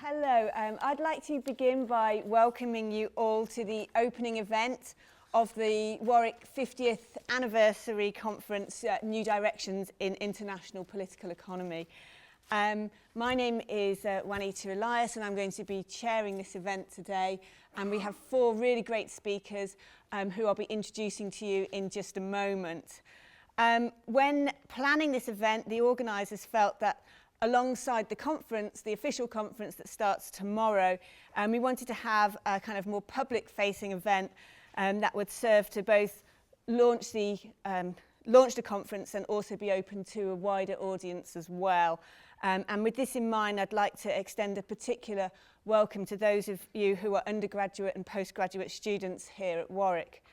Hello, I'd like to begin by welcoming you all to the opening event of the Warwick 50th Anniversary Conference, New Directions in International Political Economy. My name is Juanita Elias, and I'm going to be chairing this event today. And we have four really great speakers who I'll be introducing to you in just a moment. When planning this event, the organisers felt that alongside the conference, the official conference that starts tomorrow, we wanted to have a kind of more public-facing event that would serve to both launch the conference and also be open to a wider audience as well. And with this in mind, I'd like to extend a particular welcome to those of you who are undergraduate and postgraduate students here at Warwick.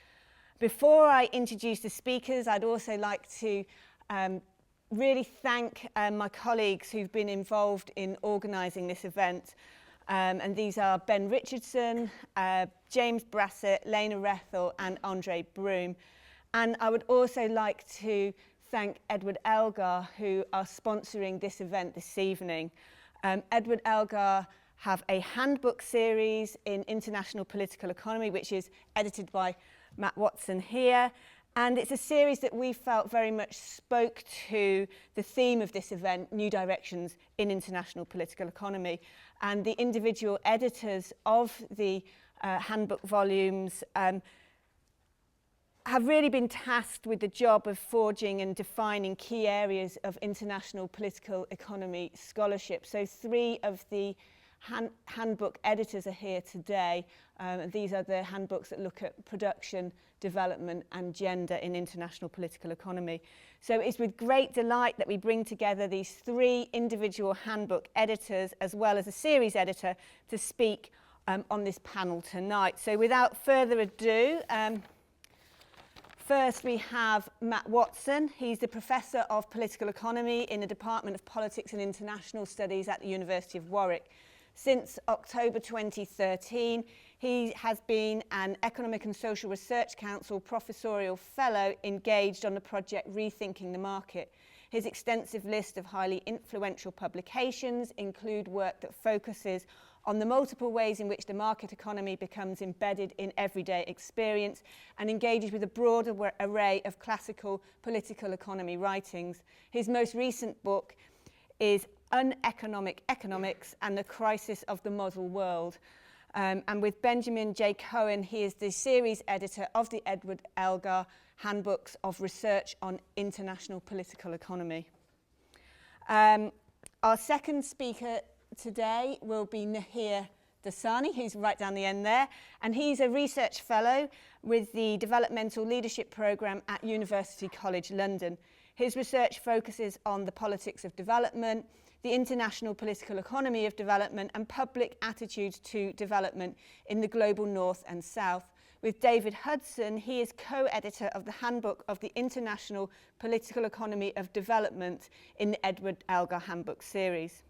Before I introduce the speakers, I'd also like to really thank my colleagues who've been involved in organising this event. And these are Ben Richardson, James Brassett, Lena Rethel and Andre Broom. And I would also like to thank Edward Elgar, who are sponsoring this event this evening. Edward Elgar have a handbook series in international political economy, which is edited by Matt Watson here. And it's a series that we felt very much spoke to the theme of this event, New Directions in International Political Economy. And the individual editors of the handbook volumes have really been tasked with the job of forging and defining key areas of international political economy scholarship. So three of the handbook editors are here today. These are the handbooks that look at production, development and gender in international political economy. So it's with great delight that we bring together these three individual handbook editors as well as a series editor to speak on this panel tonight. So without further ado, first we have Matt Watson. He's the Professor of Political Economy in the Department of Politics and International Studies at the University of Warwick. Since October 2013, he has been an Economic and Social Research Council professorial fellow engaged on the project Rethinking the Market. His extensive list of highly influential publications include work that focuses on the multiple ways in which the market economy becomes embedded in everyday experience and engages with a broad array of classical political economy writings. His most recent book is Uneconomic Economics and the Crisis of the Model World. And with Benjamin J. Cohen, he is the series editor of the Edward Elgar Handbooks of Research on International Political Economy. Our second speaker today will be Niheer Dasandi, who's right down the end there, and he's a research fellow with the Developmental Leadership Programme at University College London. His research focuses on the politics of development, the international political economy of development and public attitudes to development in the global north and south. With David Hudson, he is co-editor of the Handbook of the International Political Economy of Development in the Edward Elgar Handbook series.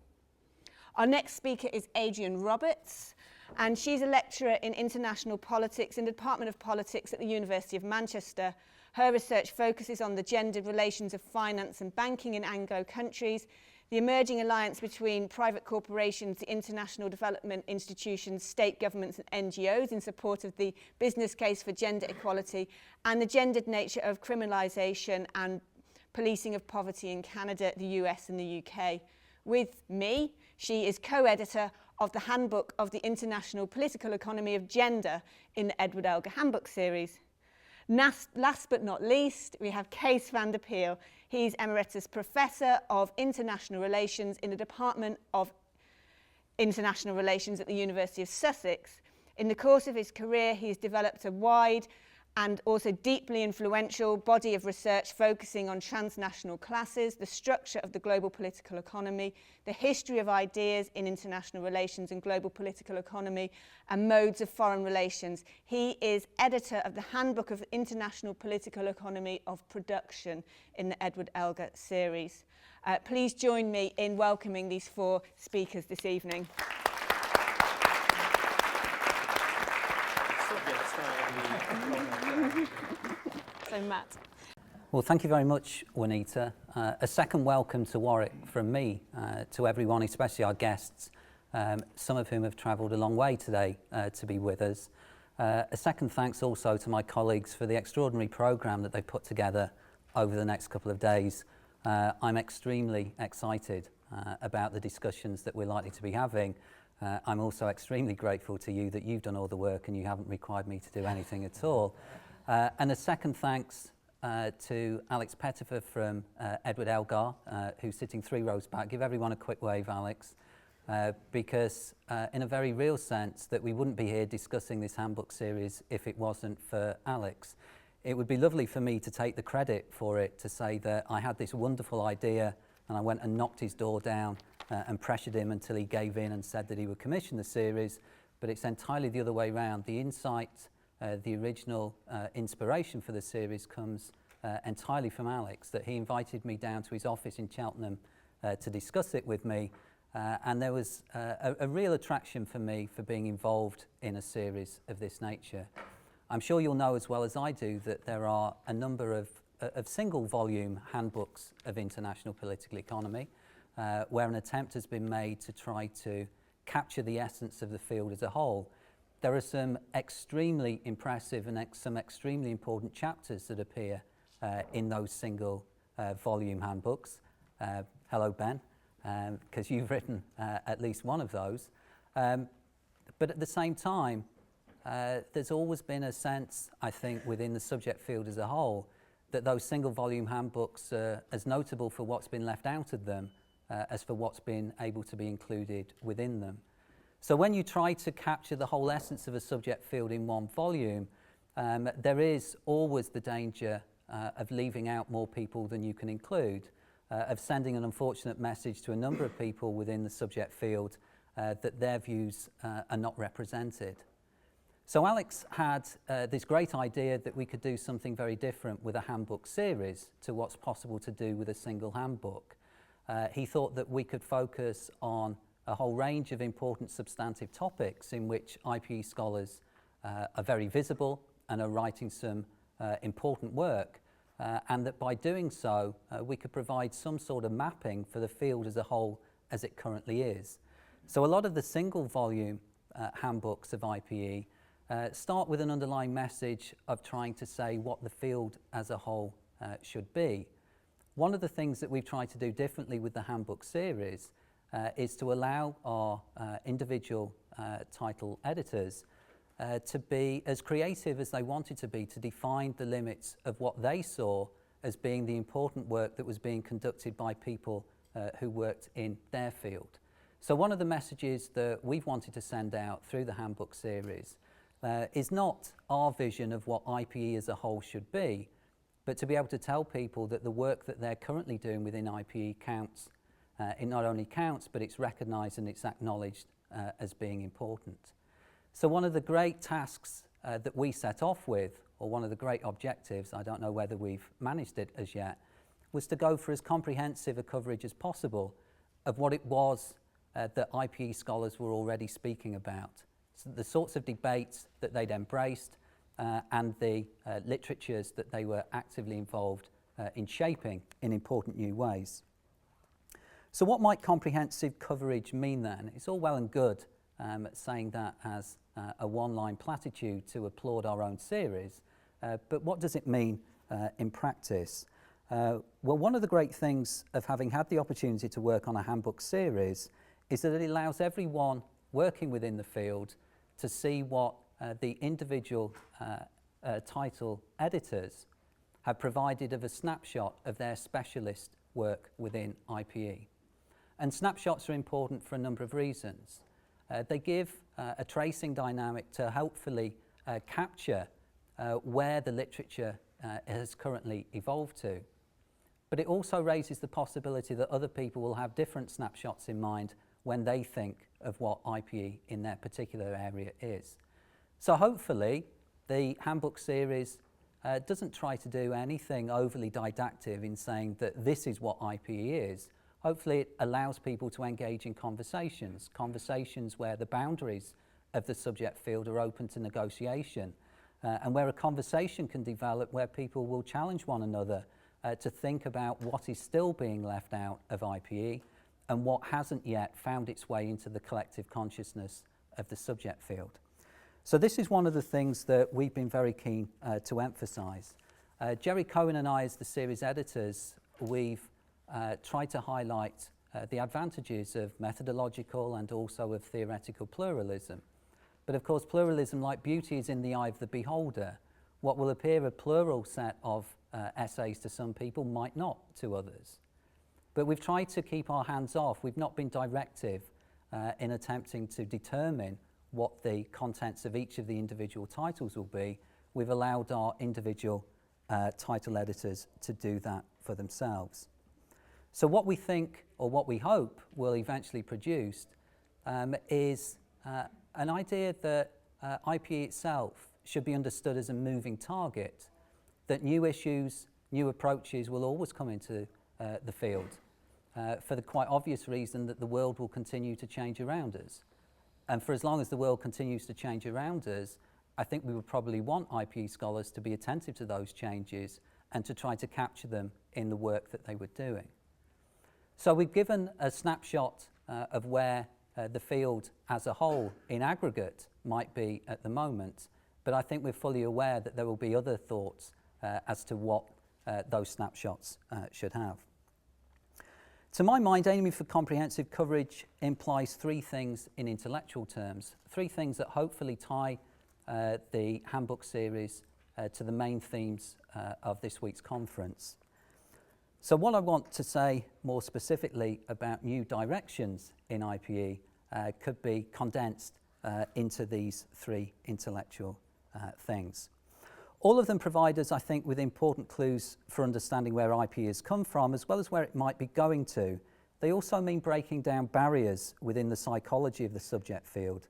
Our next speaker is Adrienne Roberts, and she's a lecturer in international politics in the Department of Politics at the University of Manchester. Her research focuses on the gendered relations of finance and banking in Anglo countries, the emerging alliance between private corporations, the international development institutions, state governments and NGOs in support of the business case for gender equality, and the gendered nature of criminalisation and policing of poverty in Canada, the US and the UK. With me, she is co-editor of the Handbook of the International Political Economy of Gender in the Edward Elgar Handbook series. Last but not least, we have Kees van der Pijl. He's Emeritus Professor of International Relations in the Department of International Relations at the University of Sussex. In the course of his career, he's developed a wide and also deeply influential body of research focusing on transnational classes, the structure of the global political economy, the history of ideas in international relations and global political economy, and modes of foreign relations. He is editor of the Handbook of International Political Economy of Production in the Edward Elgar series. Please join me in welcoming these four speakers this evening. So Matt. Well, thank you very much, Juanita. A second welcome to Warwick from me to everyone, especially our guests, some of whom have travelled a long way today to be with us. A second thanks also to my colleagues for the extraordinary programme that they've put together over the next couple of days. I'm extremely excited about the discussions that we're likely to be having. I'm also extremely grateful to you that you've done all the work and you haven't required me to do anything at all. And a second thanks to Alex Pettifer from Edward Elgar, who's sitting 3 rows back. Give everyone a quick wave, Alex, because in a very real sense that we wouldn't be here discussing this handbook series if it wasn't for Alex. It would be lovely for me to take the credit for it, to say that I had this wonderful idea and I went and knocked his door down and pressured him until he gave in and said that he would commission the series, but it's entirely the other way around. The insight, the original inspiration for the series comes entirely from Alex, that he invited me down to his office in Cheltenham to discuss it with me, and there was a real attraction for me for being involved in a series of this nature. I'm sure you'll know as well as I do that there are a number of single volume handbooks of international political economy where an attempt has been made to try to capture the essence of the field as a whole. There are some extremely impressive and some extremely important chapters that appear in those single volume handbooks. Hello, Ben, because you've written at least one of those. But at the same time, there's always been a sense, I think, within the subject field as a whole, that those single volume handbooks are as notable for what's been left out of them as for what's been able to be included within them. So when you try to capture the whole essence of a subject field in one volume, there is always the danger of leaving out more people than you can include, of sending an unfortunate message to a number of people within the subject field that their views are not represented. So Alex had this great idea that we could do something very different with a handbook series to what's possible to do with a single handbook. He thought that we could focus on a whole range of important substantive topics in which IPE scholars are very visible and are writing some important work, and that by doing so we could provide some sort of mapping for the field as a whole as it currently is. So a lot of the single volume handbooks of IPE start with an underlying message of trying to say what the field as a whole should be. One of the things that we've tried to do differently with the handbook series is to allow our individual title editors to be as creative as they wanted to be, to define the limits of what they saw as being the important work that was being conducted by people who worked in their field. So one of the messages that we've wanted to send out through the handbook series is not our vision of what IPE as a whole should be, but to be able to tell people that the work that they're currently doing within IPE counts. It not only counts, but it's recognised and it's acknowledged as being important. So one of the great tasks that we set off with, or one of the great objectives, I don't know whether we've managed it as yet, was to go for as comprehensive a coverage as possible of what it was that IPE scholars were already speaking about. So the sorts of debates that they'd embraced and the literatures that they were actively involved in shaping in important new ways. So what might comprehensive coverage mean then? It's all well and good saying that as a one-line platitude to applaud our own series, but what does it mean in practice? Well, one of the great things of having had the opportunity to work on a handbook series is that it allows everyone working within the field to see what the individual title editors have provided of a snapshot of their specialist work within IPE. And snapshots are important for a number of reasons. They give a tracing dynamic to hopefully capture where the literature has currently evolved to. But it also raises the possibility that other people will have different snapshots in mind when they think of what IPE in their particular area is. So hopefully the handbook series doesn't try to do anything overly didactic in saying that this is what IPE is. Hopefully it allows people to engage in conversations where the boundaries of the subject field are open to negotiation, and where a conversation can develop where people will challenge one another to think about what is still being left out of IPE and what hasn't yet found its way into the collective consciousness of the subject field. So this is one of the things that we've been very keen to emphasise. Jerry Cohen and I, as the series editors, we've tried to highlight the advantages of methodological and also of theoretical pluralism. But of course, pluralism, like beauty, is in the eye of the beholder. What will appear a plural set of essays to some people might not to others. But we've tried to keep our hands off. We've not been directive in attempting to determine what the contents of each of the individual titles will be. We've allowed our individual title editors to do that for themselves. So what we think, or what we hope, will eventually produce is an idea that IPE itself should be understood as a moving target, that new issues, new approaches will always come into the field for the quite obvious reason that the world will continue to change around us. And for as long as the world continues to change around us, I think we would probably want IPE scholars to be attentive to those changes and to try to capture them in the work that they were doing. So we've given a snapshot of where the field as a whole in aggregate might be at the moment, but I think we're fully aware that there will be other thoughts as to what those snapshots should have. To my mind, aiming for comprehensive coverage implies three things in intellectual terms, three things that hopefully tie the handbook series to the main themes of this week's conference. So what I want to say more specifically about new directions in IPE could be condensed into these three intellectual things. All of them provide us, I think, with important clues for understanding where IPE has come from, as well as where it might be going to. They also mean breaking down barriers within the psychology of the subject field,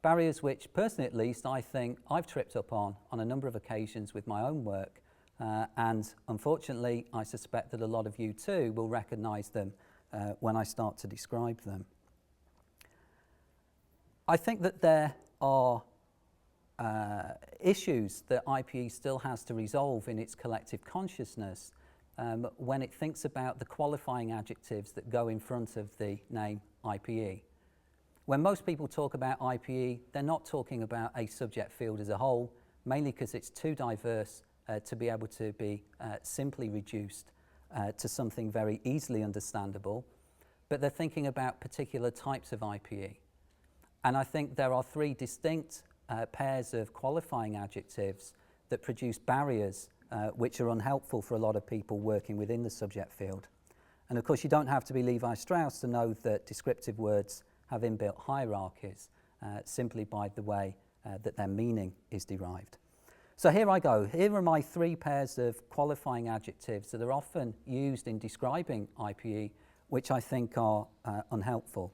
barriers which, personally at least, I think I've tripped up on a number of occasions with my own work, and unfortunately, I suspect that a lot of you too will recognise them when I start to describe them. I think that there are issues that IPE still has to resolve in its collective consciousness when it thinks about the qualifying adjectives that go in front of the name IPE. When most people talk about IPE, they're not talking about a subject field as a whole, mainly because it's too diverse to be able to be simply reduced to something very easily understandable, but they're thinking about particular types of IPE. And I think there are three distinct pairs of qualifying adjectives that produce barriers which are unhelpful for a lot of people working within the subject field. And of course, you don't have to be Levi Strauss to know that descriptive words have inbuilt hierarchies simply by the way that their meaning is derived. So here I go. Here are my three pairs of qualifying adjectives that are often used in describing IPE, which I think are unhelpful.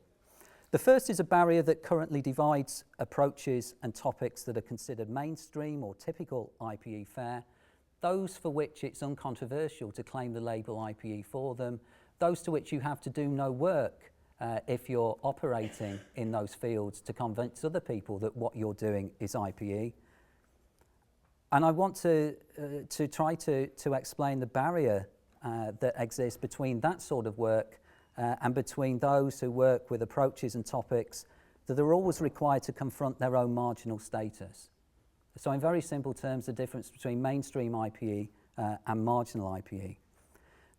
The first is a barrier that currently divides approaches and topics that are considered mainstream or typical IPE fare, those for which it's uncontroversial to claim the label IPE for them, those to which you have to do no work if you're operating in those fields to convince other people that what you're doing is IPE. And I want to try to explain the barrier that exists between that sort of work and between those who work with approaches and topics that are always required to confront their own marginal status. So in very simple terms, the difference between mainstream IPE and marginal IPE.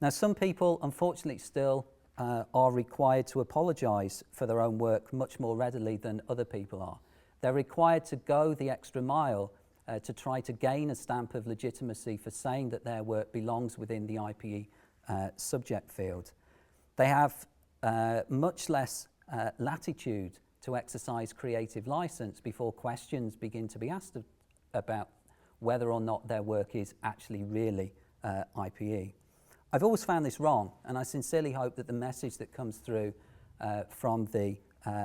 Now, some people, unfortunately, still are required to apologise for their own work much more readily than other people are. They're required to go the extra mile to try to gain a stamp of legitimacy for saying that their work belongs within the IPE subject field. They have much less latitude to exercise creative license before questions begin to be asked about whether or not their work is actually really IPE. I've always found this wrong, and I sincerely hope that the message that comes through from the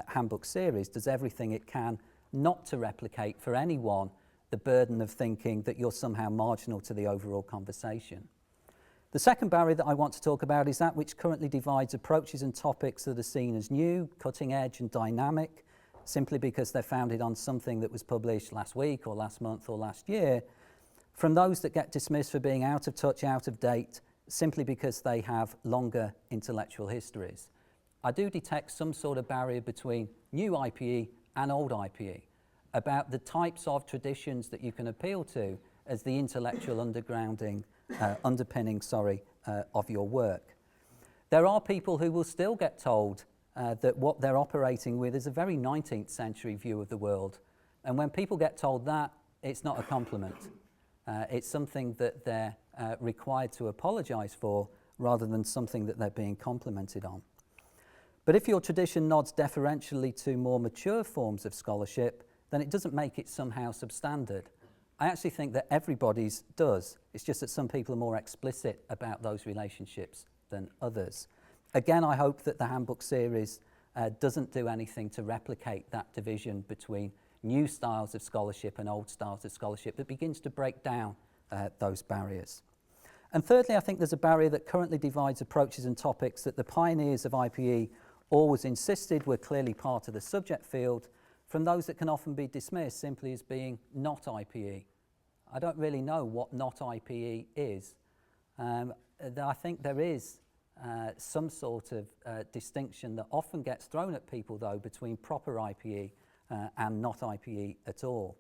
handbook series does everything it can not to replicate for anyone the burden of thinking that you're somehow marginal to the overall conversation. The second barrier that I want to talk about is that which currently divides approaches and topics that are seen as new, cutting edge and dynamic, simply because they're founded on something that was published last week or last month or last year, from those that get dismissed for being out of touch, out of date, simply because they have longer intellectual histories. I do detect some sort of barrier between new IPE and old IPE about the types of traditions that you can appeal to as the intellectual underpinning of your work. There are people who will still get told that what they're operating with is a very 19th century view of the world. And when people get told that, it's not a compliment. It's something that they're required to apologise for rather than something that they're being complimented on. But if your tradition nods deferentially to more mature forms of scholarship, then it doesn't make it somehow substandard. I actually think that everybody's does. It's just that some people are more explicit about those relationships than others. Again, I hope that the handbook series doesn't do anything to replicate that division between new styles of scholarship and old styles of scholarship, but begins to break down those barriers. And thirdly, I think there's a barrier that currently divides approaches and topics that the pioneers of IPE always insisted were clearly part of the subject field from those that can often be dismissed simply as being not IPE. I don't really know what not IPE is. I think there is some sort of distinction that often gets thrown at people, though, between proper IPE and not IPE at all.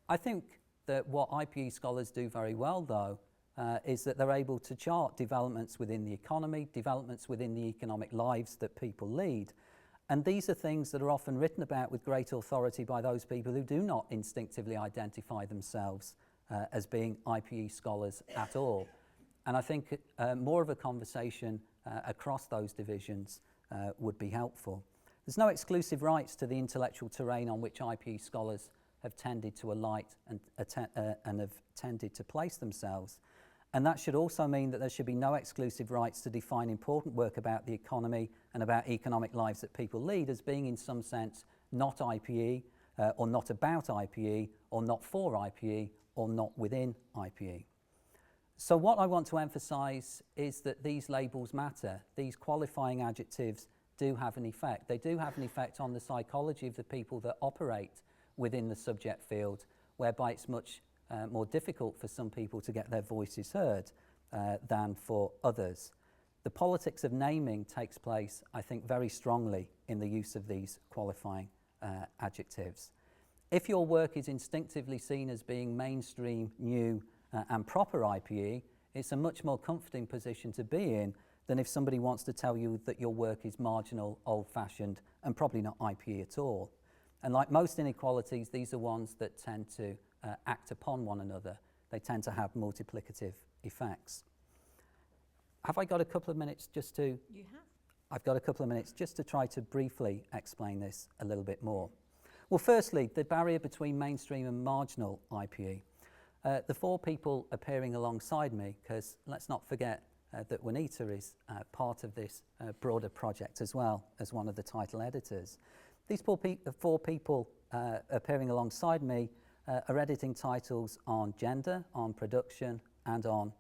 I think that what IPE scholars do very well, though, is that they're able to chart developments within the economy, developments within the economic lives that people lead. And these are things that are often written about with great authority by those people who do not instinctively identify themselves as being IPE scholars at all. And I think more of a conversation across those divisions would be helpful. There's no exclusive rights to the intellectual terrain on which IPE scholars have tended to alight and have tended to place themselves. And that should also mean that there should be no exclusive rights to define important work about the economy and about economic lives that people lead as being in some sense not IPE or not about IPE or not for IPE or not within IPE. So what I want to emphasise is that these labels matter. These qualifying adjectives do have an effect. They do have an effect on the psychology of the people that operate within the subject field, whereby it's much more difficult for some people to get their voices heard than for others. The politics of naming takes place, I think, very strongly in the use of these qualifying adjectives. If your work is instinctively seen as being mainstream, new, and proper IPE, it's a much more comforting position to be in than if somebody wants to tell you that your work is marginal, old-fashioned, and probably not IPE at all. And like most inequalities, these are ones that tend to act upon one another. They tend to have multiplicative effects. Have I got a couple of minutes just to... You have. I've got a couple of minutes just to try to briefly explain this a little bit more. Well, firstly, the barrier between mainstream and marginal IPE. The four people appearing alongside me, because let's not forget that Juanita is part of this broader project as well as one of the title editors. These four people appearing alongside me are editing titles on gender, on production, and on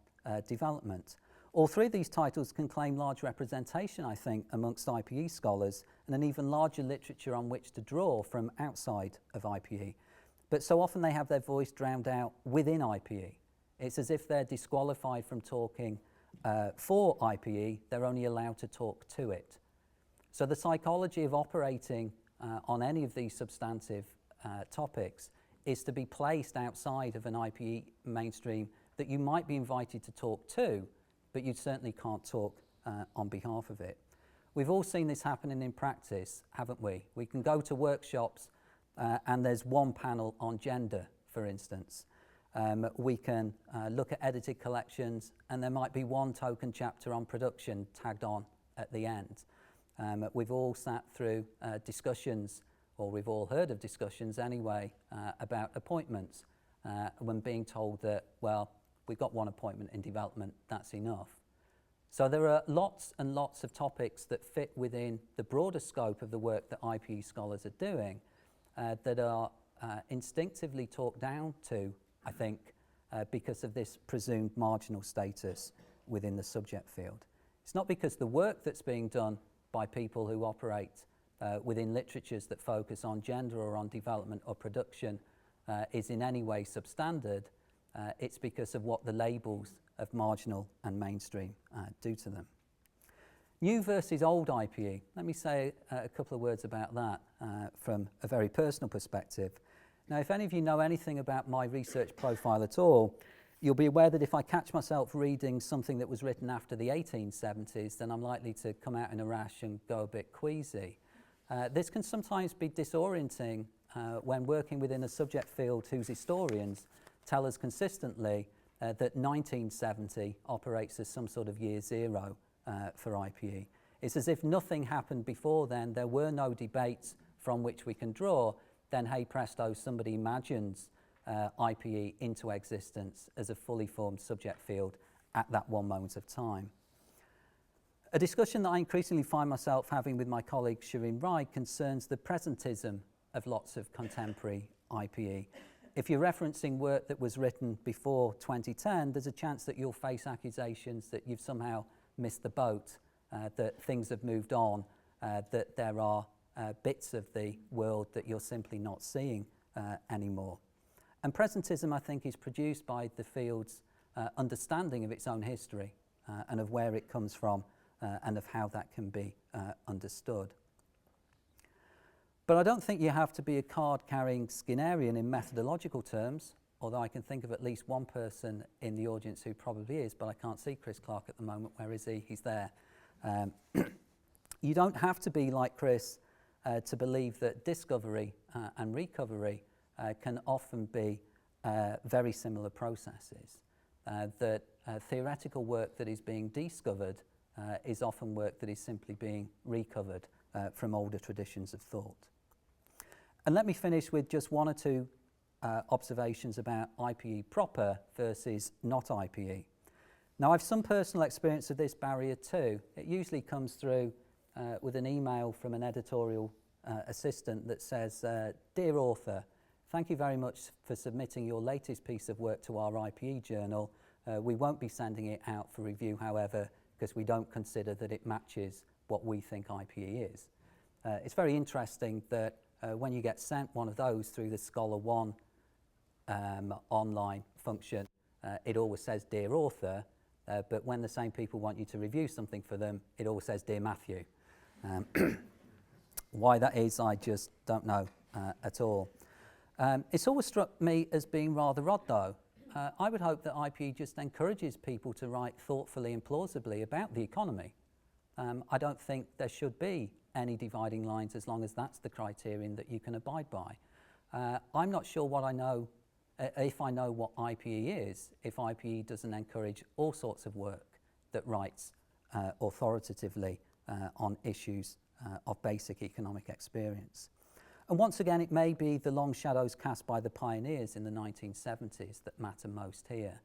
development. All three of these titles can claim large representation, I think, amongst IPE scholars, and an even larger literature on which to draw from outside of IPE. But so often they have their voice drowned out within IPE. It's as if they're disqualified from talking for IPE, they're only allowed to talk to it. So the psychology of operating on any of these substantive topics is to be placed outside of an IPE mainstream that you might be invited to talk to, but you certainly can't talk on behalf of it. We've all seen this happening in practice, haven't we? We can go to workshops and there's one panel on gender, for instance. We can look at edited collections and there might be one token chapter on production tagged on at the end. We've all sat through discussions, or we've all heard of discussions anyway, about appointments when being told that, well, we've got one appointment in development, that's enough. So there are lots and lots of topics that fit within the broader scope of the work that IPE scholars are doing that are instinctively talked down to, I think, because of this presumed marginal status within the subject field. It's not because the work that's being done by people who operate within literatures that focus on gender or on development or production is in any way substandard. It's because of what the labels of marginal and mainstream do to them. New versus old IPE. Let me say a couple of words about that from a very personal perspective. Now, if any of you know anything about my research profile at all, you'll be aware that if I catch myself reading something that was written after the 1870s, then I'm likely to come out in a rash and go a bit queasy. This can sometimes be disorienting when working within a subject field whose historians tell us consistently that 1970 operates as some sort of year zero for IPE. It's as if nothing happened before then, there were no debates from which we can draw, then hey presto, somebody imagines IPE into existence as a fully formed subject field at that one moment of time. A discussion that I increasingly find myself having with my colleague Shireen Wright concerns the presentism of lots of contemporary IPE. If you're referencing work that was written before 2010, there's a chance that you'll face accusations that you've somehow missed the boat, that things have moved on, that there are bits of the world that you're simply not seeing anymore. And presentism, I think, is produced by the field's understanding of its own history and of where it comes from and of how that can be understood. But I don't think you have to be a card-carrying Skinnerian in methodological terms, although I can think of at least one person in the audience who probably is, but I can't see Chris Clark at the moment. Where is he? He's there. You don't have to be like Chris to believe that discovery and recovery can often be very similar processes, that theoretical work that is being discovered is often work that is simply being recovered from older traditions of thought. And let me finish with just one or two observations about IPE proper versus not IPE. Now, I've some personal experience of this barrier too. It usually comes through with an email from an editorial assistant that says, "Dear author, thank you very much for submitting your latest piece of work to our IPE journal. We won't be sending it out for review, however, because we don't consider that it matches what we think IPE is." It's very interesting that when you get sent one of those through the Scholar One online function, it always says "Dear author," but when the same people want you to review something for them, it always says "Dear Matthew." Why that is, I just don't know at all. It's always struck me as being rather odd, though. I would hope that IPE just encourages people to write thoughtfully and plausibly about the economy. I don't think there should be any dividing lines as long as that's the criterion that you can abide by. I'm not sure what I know, if I know what IPE is, if IPE doesn't encourage all sorts of work that writes authoritatively on issues of basic economic experience. And once again, it may be the long shadows cast by the pioneers in the 1970s that matter most here.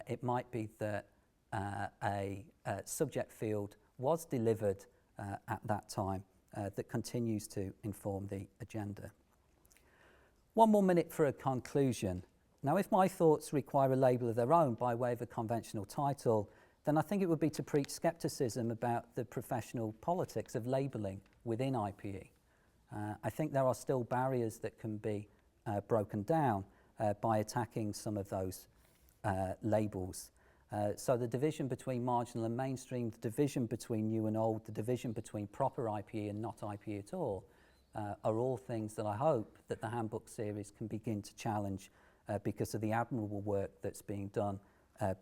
It might be that a subject field was delivered at that time that continues to inform the agenda. One more minute for a conclusion. Now, if my thoughts require a label of their own by way of a conventional title, then I think it would be to preach scepticism about the professional politics of labelling within IPE. I think there are still barriers that can be broken down by attacking some of those labels. So the division between marginal and mainstream, the division between new and old, the division between proper IPE and not IPE at all, are all things that I hope that the handbook series can begin to challenge because of the admirable work that's being done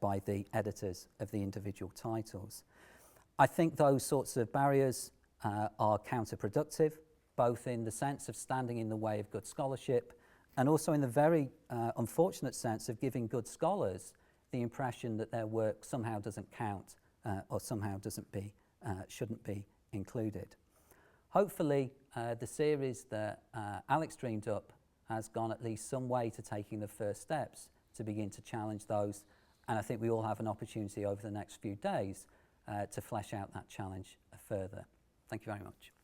by the editors of the individual titles. I think those sorts of barriers are counterproductive, both in the sense of standing in the way of good scholarship and also in the very unfortunate sense of giving good scholars the impression that their work somehow doesn't count or somehow shouldn't be included. Hopefully, the series that Alex dreamed up has gone at least some way to taking the first steps to begin to challenge those, and I think we all have an opportunity over the next few days to flesh out that challenge further. Thank you very much.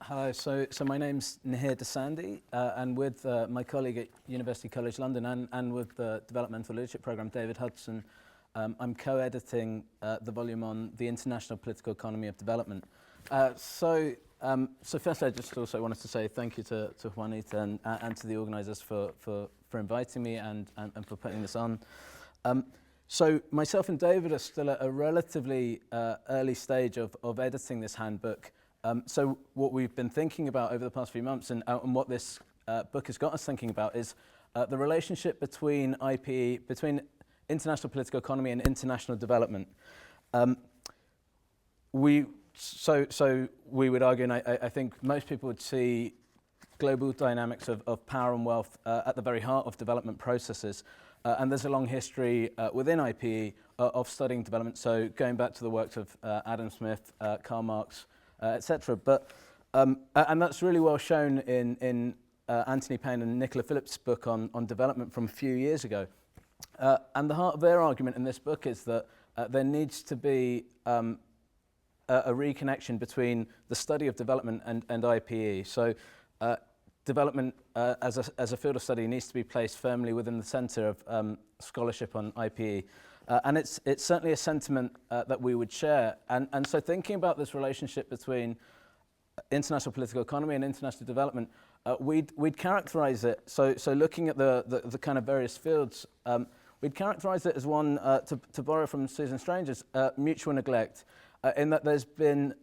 Hello, so my name's Niheer Dasandi, and with my colleague at University College London and with the Developmental Leadership Programme, David Hudson, I'm co-editing the volume on the international political economy of development. So first I just also wanted to say thank you to Juanita and to the organisers for inviting me and for putting this on. So myself and David are still at a relatively early stage of editing this handbook. So what we've been thinking about over the past few months and what this book has got us thinking about is the relationship between IPE, between international political economy and international development. So we would argue, and I think most people would see global dynamics of power and wealth at the very heart of development processes. And there's a long history within IPE of studying development, so going back to the works of Adam Smith, Karl Marx, etc. But and that's really well shown in Anthony Payne and Nicola Phillips' book on development from a few years ago. And the heart of their argument in this book is that there needs to be a reconnection between the study of development and IPE. So development as a field of study needs to be placed firmly within the centre of scholarship on IPE. And it's certainly a sentiment that we would share. And so thinking about this relationship between international political economy and international development, we'd characterise it, so looking at the kind of various fields, we'd characterise it as one, to borrow from Susan Strange's, mutual neglect, in that there's been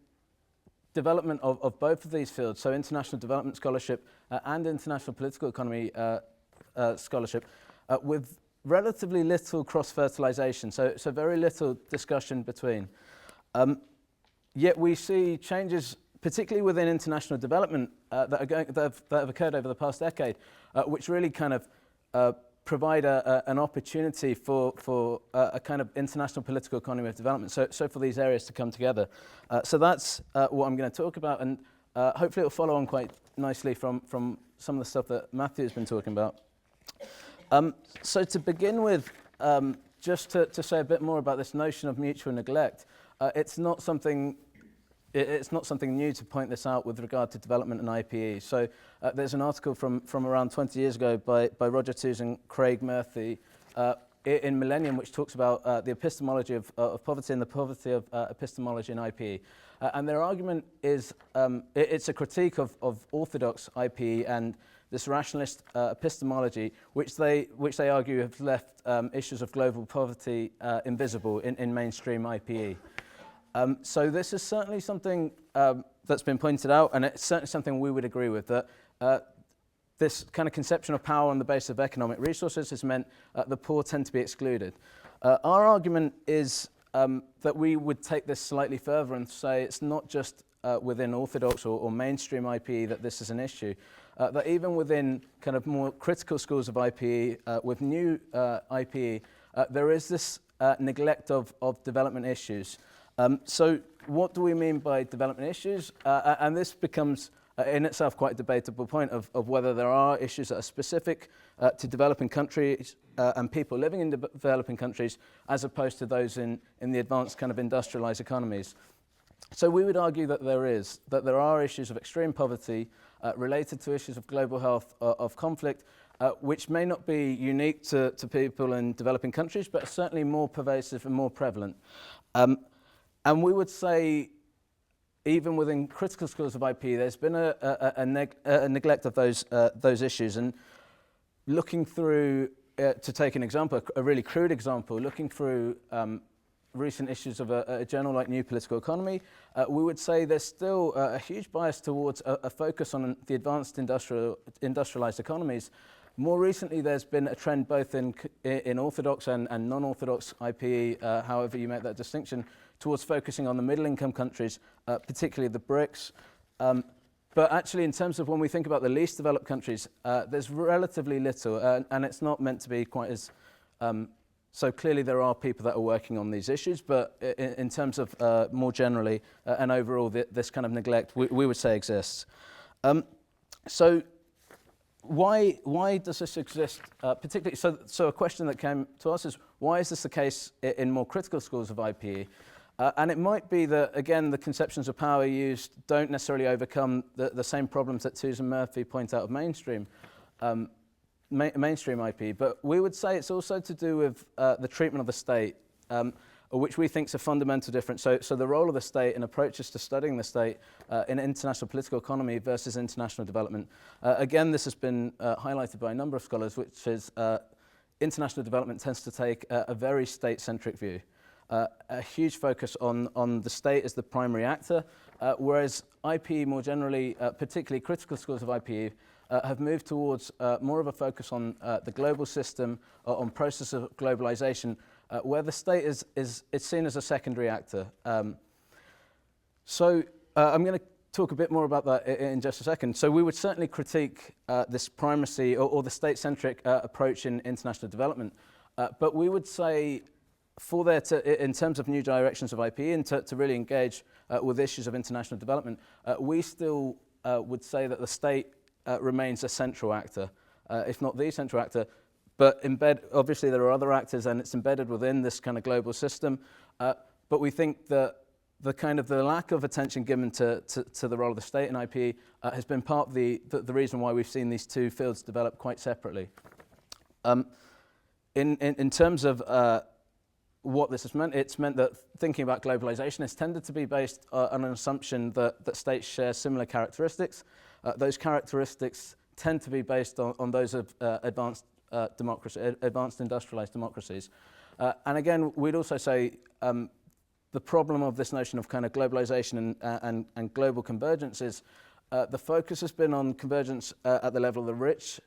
development of both of these fields, so international development scholarship and international political economy scholarship, with relatively little cross-fertilisation, so very little discussion between. Yet we see changes, particularly within international development, that have occurred over the past decade, which really kind of provide an opportunity for a kind of international political economy of development, so for these areas to come together. So that's what I'm going to talk about, and hopefully it'll follow on quite nicely from some of the stuff that Matthew's been talking about. So to begin with, just to say a bit more about this notion of mutual neglect, it's not something new to point this out with regard to development and IPE. So there's an article from around 20 years ago by Roger Tooze and Craig Murphy in Millennium, which talks about the epistemology of poverty and the poverty of epistemology in IPE. And their argument is it's a critique of orthodox IPE and this rationalist epistemology, which they argue have left issues of global poverty invisible in mainstream IPE. So this is certainly something that's been pointed out, and it's certainly something we would agree with, that this kind of conception of power on the basis of economic resources has meant the poor tend to be excluded. Our argument is that we would take this slightly further and say it's not just within orthodox or mainstream IPE that this is an issue, that even within kind of more critical schools of IPE, with new IPE, there is this neglect of development issues. So what do we mean by development issues? And this becomes in itself quite a debatable point of whether there are issues that are specific to developing countries and people living in developing countries as opposed to those in the advanced kind of industrialized economies. So we would argue that there are issues of extreme poverty related to issues of global health, of conflict, which may not be unique to people in developing countries, but are certainly more pervasive and more prevalent. And we would say, even within critical schools of IPE, there's been a neglect of those issues. And looking through, to take an example, a really crude example, looking through recent issues of a journal like New Political Economy, we would say there's still a huge bias towards a focus on the advanced industrialized economies. More recently, there's been a trend both in orthodox and non-orthodox IPE, however you make that distinction, towards focusing on the middle-income countries, particularly the BRICS. But actually, in terms of when we think about the least developed countries, there's relatively little, and it's not meant to be quite as... So clearly there are people that are working on these issues, but in terms of more generally and overall, this kind of neglect, we would say exists. So why does this exist? Particularly, so a question that came to us is, why is this the case in more critical schools of IPE? And it might be that, again, the conceptions of power used don't necessarily overcome the same problems that Tooze and Murphy point out of mainstream IPE, but we would say it's also to do with the treatment of the state. which we think is a fundamental difference. So the role of the state and approaches to studying the state in international political economy versus international development. Again, this has been highlighted by a number of scholars, which is international development tends to take a very state-centric view. A huge focus on the state as the primary actor, whereas IPE more generally, particularly critical schools of IPE, have moved towards more of a focus on the global system, on process of globalisation, where the state is seen as a secondary actor. So I'm going to talk a bit more about that in just a second. So we would certainly critique this primacy or the state-centric approach in international development, but we would say for there to, in terms of new directions of IPE and to really engage with issues of international development, we still would say that the state remains a central actor, if not the central actor, but obviously there are other actors and it's embedded within this kind of global system, but we think that the lack of attention given to the role of the state in IPE has been part of the reason why we've seen these two fields develop quite separately. In terms of what this has meant, it's meant that thinking about globalisation has tended to be based on an assumption that states share similar characteristics. Those characteristics tend to be based on those of advanced industrialised democracies. And again, we'd also say the problem of this notion of kind of globalisation and global convergence is the focus has been on convergence at the level of the rich,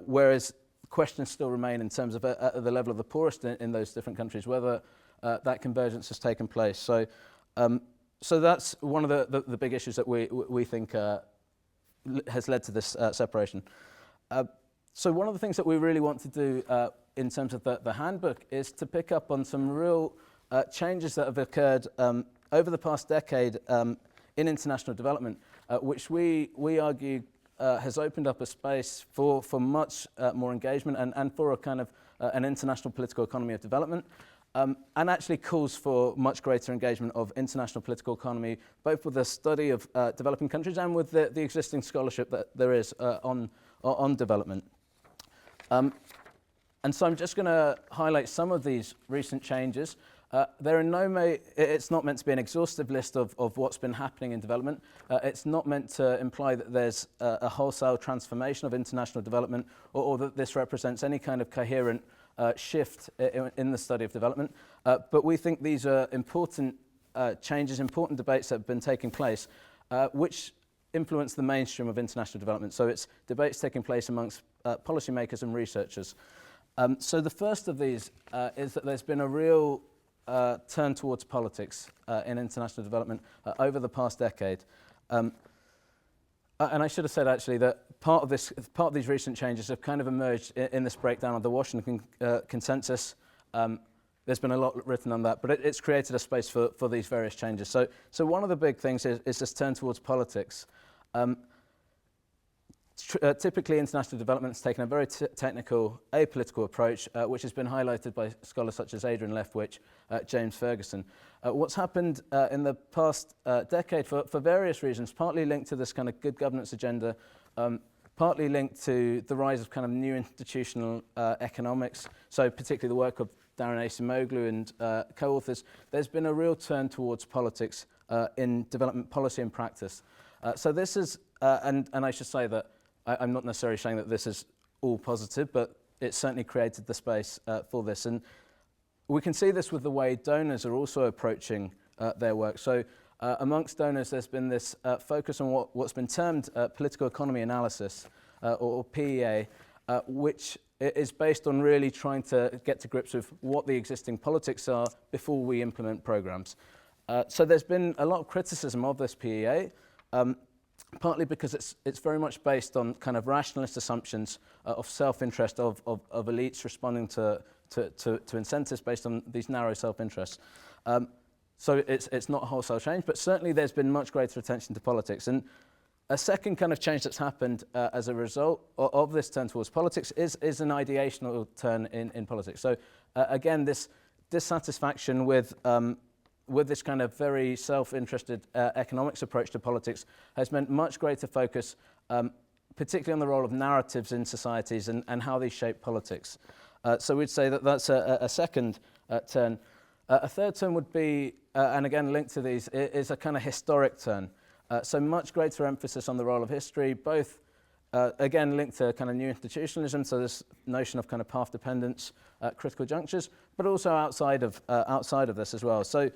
whereas questions still remain in terms of at the level of the poorest in those different countries, whether that convergence has taken place. So that's one of the big issues that we think has led to this separation. So one of the things that we really want to do in terms of the handbook is to pick up on some real changes that have occurred over the past decade in international development, which we argue has opened up a space for much more engagement and for a kind of an international political economy of development, and actually calls for much greater engagement of international political economy, both with the study of developing countries and with the existing scholarship that there is on development. And so I'm just going to highlight some of these recent changes. There are it's not meant to be an exhaustive list of what's been happening in development. It's not meant to imply that there's a wholesale transformation of international development or that this represents any kind of coherent shift in the study of development. But we think these are important changes, important debates that have been taking place, which influence the mainstream of international development. So it's debates taking place amongst policymakers and researchers. So the first of these is that there's been a real turn towards politics in international development over the past decade. And I should have said actually that part of these recent changes have kind of emerged in this breakdown of the Washington consensus. There's been a lot written on that, but it's created a space for these various changes. So one of the big things is this turn towards politics. Typically, international development has taken a very technical, apolitical approach, which has been highlighted by scholars such as Adrienne Lefwich, James Ferguson. What's happened in the past decade, for various reasons, partly linked to this kind of good governance agenda, partly linked to the rise of kind of new institutional economics, so particularly the work of Darren Acemoglu and co-authors, there's been a real turn towards politics in development policy and practice. So this is, and I should say that I'm not necessarily saying that this is all positive, but it's certainly created the space for this. And we can see this with the way donors are also approaching their work. So amongst donors, there's been this focus on what's been termed political economy analysis, or PEA, which is based on really trying to get to grips with what the existing politics are before we implement programs. So there's been a lot of criticism of this PEA, partly because it's very much based on kind of rationalist assumptions of self-interest of elites responding to incentives based on these narrow self-interests. So it's not a wholesale change, but certainly there's been much greater attention to politics. And a second kind of change that's happened as a result of this turn towards politics is an ideational turn in politics. So again, this dissatisfaction with this kind of very self-interested economics approach to politics has meant much greater focus, particularly on the role of narratives in societies and how these shape politics. So we'd say that that's a second turn. A third turn would be, and again linked to these, is a kind of historic turn. So much greater emphasis on the role of history, both again linked to kind of new institutionalism, so this notion of kind of path dependence at critical junctures, but also outside of this as well. So,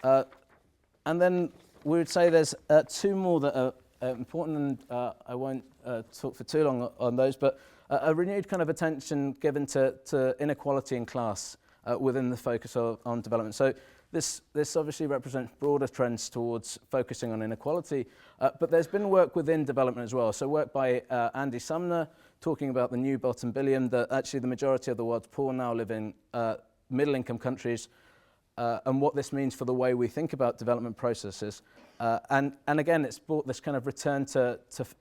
and then we would say there's two more that are important, and I won't talk for too long on those, but a renewed kind of attention given to inequality in class within the focus on development. So this obviously represents broader trends towards focusing on inequality, but there's been work within development as well. So work by Andy Sumner talking about the new bottom billion, that actually the majority of the world's poor now live in middle income countries, and what this means for the way we think about development processes. And again, it's brought this kind of return to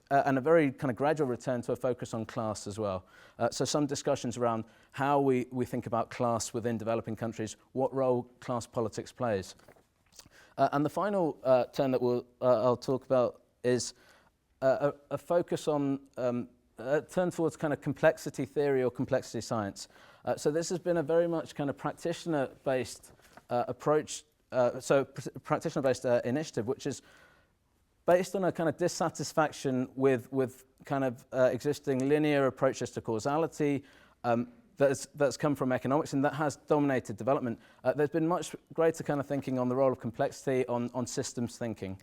and a very kind of gradual return to a focus on class as well. So some discussions around how we think about class within developing countries, what role class politics plays. And the final turn that I'll talk about is a focus on a turn towards kind of complexity theory or complexity science. So this has been a very much kind of practitioner-based approach, practitioner-based initiative, which is based on a kind of dissatisfaction with kind of existing linear approaches to causality that's come from economics and that has dominated development. There's been much greater kind of thinking on the role of complexity, on systems thinking.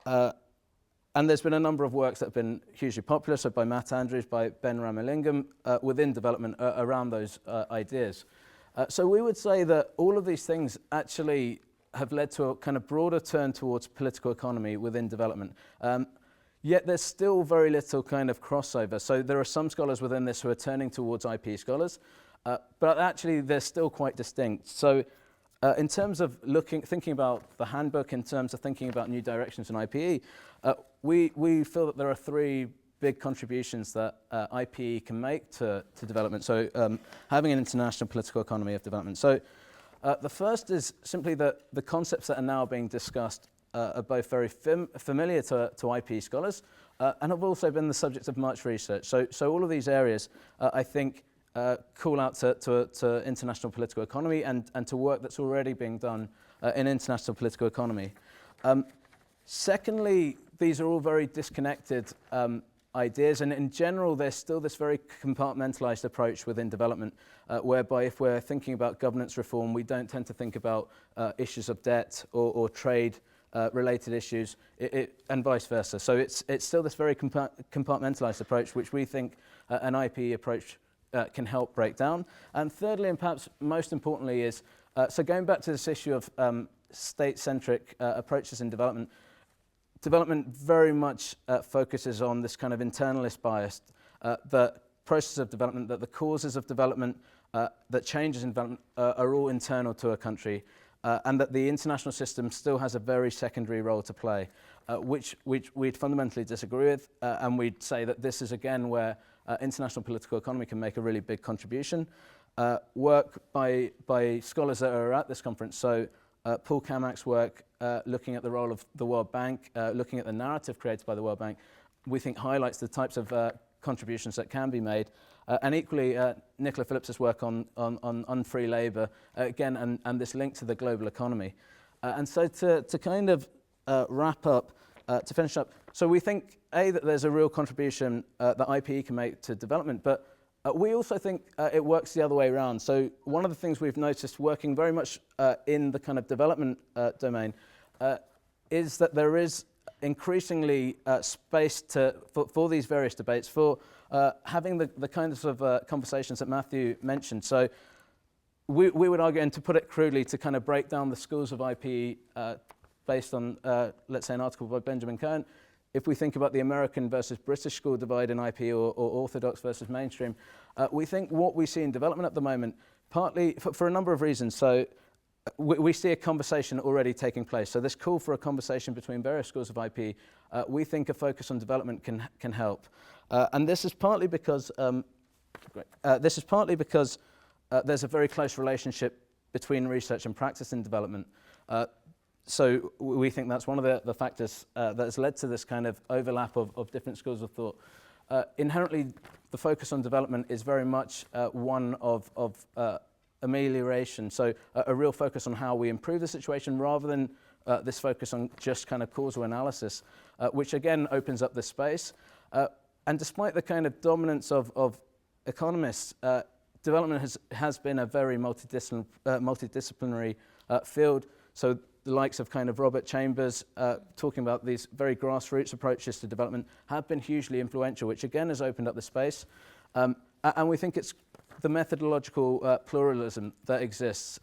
And there's been a number of works that have been hugely popular, so by Matt Andrews, by Ben Ramalingam, within development around those ideas. So we would say that all of these things actually have led to a kind of broader turn towards political economy within development. Yet there's still very little kind of crossover. So there are some scholars within this who are turning towards IPE scholars, but actually they're still quite distinct. So in terms of thinking about the handbook, in terms of thinking about new directions in IPE, we feel that there are three big contributions that IPE can make to development. So having an international political economy of development. So the first is simply that the concepts that are now being discussed are both very familiar to IPE scholars and have also been the subject of much research. So all of these areas, I think, call out to international political economy and to work that's already being done in international political economy. Secondly, these are all very disconnected ideas, and in general there's still this very compartmentalized approach within development whereby if we're thinking about governance reform, we don't tend to think about issues of debt or trade related issues, and vice versa. So it's still this very compartmentalized approach which we think an IPE approach can help break down. And thirdly, and perhaps most importantly, is so going back to this issue of state-centric approaches in development, development very much focuses on this kind of internalist bias, the process of development, that the causes of development, that changes in development are all internal to a country, and that the international system still has a very secondary role to play, which we'd fundamentally disagree with, and we'd say that this is again where international political economy can make a really big contribution. Work by scholars that are at this conference, so Paul Kamak's work looking at the role of the World Bank, looking at the narrative created by the World Bank, we think highlights the types of contributions that can be made. And equally, Nicola Phillips's work on unfree labour, again, and this link to the global economy. And so to kind of wrap up, to finish up, so we think, A, that there's a real contribution that IPE can make to development, but we also think it works the other way around. So one of the things we've noticed working very much in the kind of development domain is that there is increasingly space for these various debates, for having the kinds of conversations that Matthew mentioned. So we would argue, and to put it crudely, to kind of break down the schools of IPE based on, let's say, an article by Benjamin Cohen. If we think about the American versus British school divide in IPE or orthodox versus mainstream, we think what we see in development at the moment, partly for a number of reasons. So we see a conversation already taking place. So this call for a conversation between various schools of IPE, we think a focus on development can help. And this is partly because there's a very close relationship between research and practice in development. So we think that's one of the factors that has led to this kind of overlap of different schools of thought. Inherently, the focus on development is very much one of amelioration. So a real focus on how we improve the situation rather than this focus on just kind of causal analysis, which again opens up this space. And despite the kind of dominance of economists, development has been a very multidisciplinary field. So the likes of kind of Robert Chambers talking about these very grassroots approaches to development have been hugely influential, which again has opened up the space. And we think it's the methodological pluralism that exists.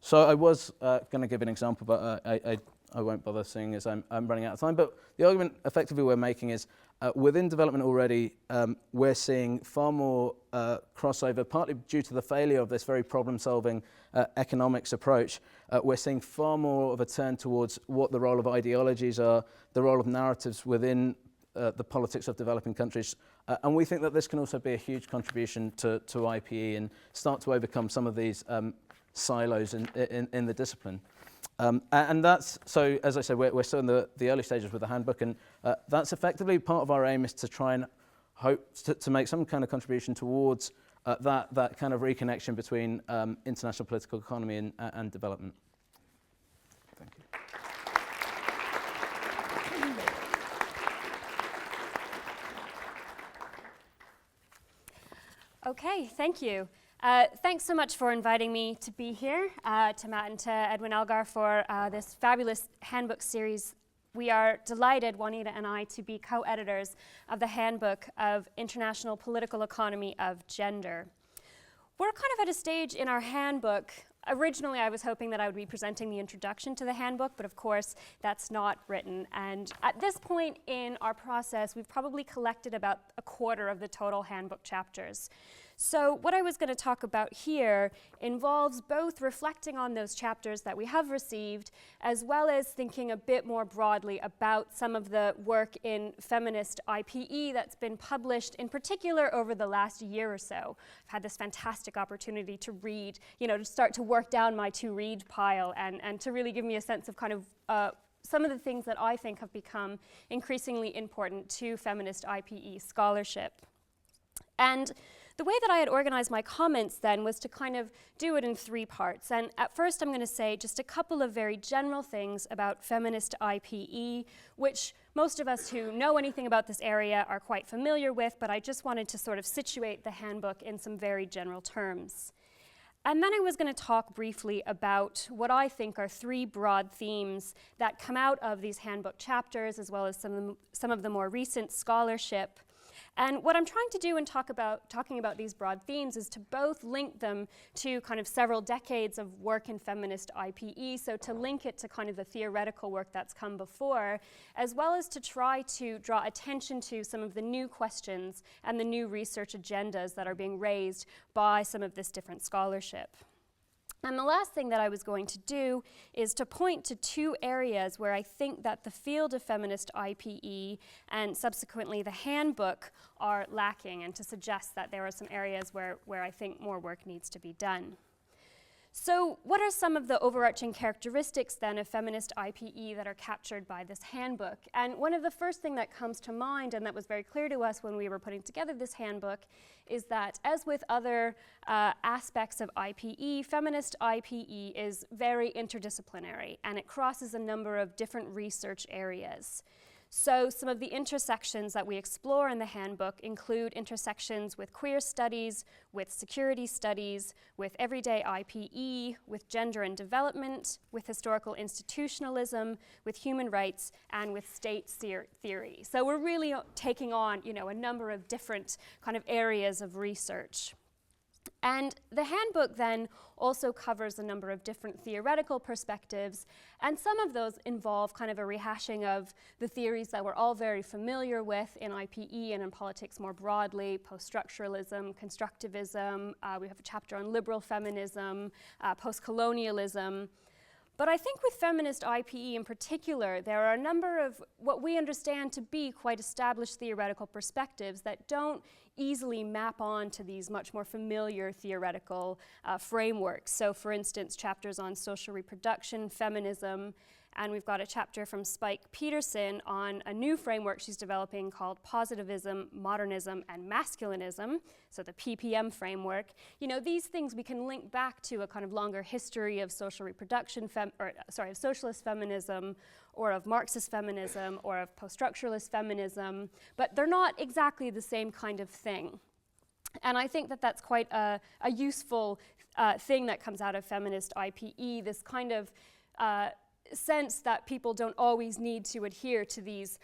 So I was going to give an example, but I won't bother seeing as I'm running out of time. But the argument effectively we're making is within development already, we're seeing far more crossover, partly due to the failure of this very problem-solving economics approach. We're seeing far more of a turn towards what the role of ideologies are, the role of narratives within the politics of developing countries. And we think that this can also be a huge contribution to IPE and start to overcome some of these silos in the discipline. And that's, so as I said, we're still in the early stages with the handbook, and that's effectively part of our aim is to try and hope to make some kind of contribution towards that kind of reconnection between international political economy and development. Thank you. Okay, thank you. Thanks so much for inviting me to be here, to Matt and to Edwin Elgar for this fabulous handbook series. We are delighted, Juanita and I, to be co-editors of the Handbook of International Political Economy of Gender. We're kind of at a stage in our handbook. Originally, I was hoping that I would be presenting the introduction to the handbook, but of course, that's not written. And at this point in our process, we've probably collected about a quarter of the total handbook chapters. So what I was going to talk about here involves both reflecting on those chapters that we have received, as well as thinking a bit more broadly about some of the work in feminist IPE that's been published, in particular over the last year or so. I've had this fantastic opportunity to read, to start to work down my to-read pile and to really give me a sense of kind of some of the things that I think have become increasingly important to feminist IPE scholarship. And the way that I had organized my comments then was to kind of do it in three parts. And at first I'm going to say just a couple of very general things about feminist IPE, which most of us who know anything about this area are quite familiar with, but I just wanted to sort of situate the handbook in some very general terms. And then I was going to talk briefly about what I think are three broad themes that come out of these handbook chapters, as well as some of the more recent scholarship. And what I'm trying to do in talking about these broad themes is to both link them to kind of several decades of work in feminist IPE, so to link it to kind of the theoretical work that's come before, as well as to try to draw attention to some of the new questions and the new research agendas that are being raised by some of this different scholarship. And the last thing that I was going to do is to point to two areas where I think that the field of feminist IPE and subsequently the handbook are lacking, and to suggest that there are some areas where I think more work needs to be done. So what are some of the overarching characteristics then of feminist IPE that are captured by this handbook? And one of the first thing that comes to mind, and that was very clear to us when we were putting together this handbook, is that as with other aspects of IPE, feminist IPE is very interdisciplinary, and it crosses a number of different research areas. So some of the intersections that we explore in the handbook include intersections with queer studies, with security studies, with everyday IPE, with gender and development, with historical institutionalism, with human rights, and with state theory. So we're really taking on, a number of different kind of areas of research. And the handbook then also covers a number of different theoretical perspectives, and some of those involve kind of a rehashing of the theories that we're all very familiar with in IPE and in politics more broadly: post-structuralism, constructivism, we have a chapter on liberal feminism, post-colonialism. But I think with feminist IPE in particular, there are a number of what we understand to be quite established theoretical perspectives that don't easily map on to these much more familiar theoretical frameworks. So for instance, chapters on social reproduction, feminism, And we've got a chapter from Spike Peterson on a new framework she's developing called Positivism, Modernism, and Masculinism, so the PPM framework. You know, these things we can link back to a kind of longer history of social reproduction, of socialist feminism, or of Marxist feminism, or of post-structuralist feminism, but they're not exactly the same kind of thing. And I think that that's quite a useful thing that comes out of feminist IPE, this kind of sense that people don't always need to adhere to these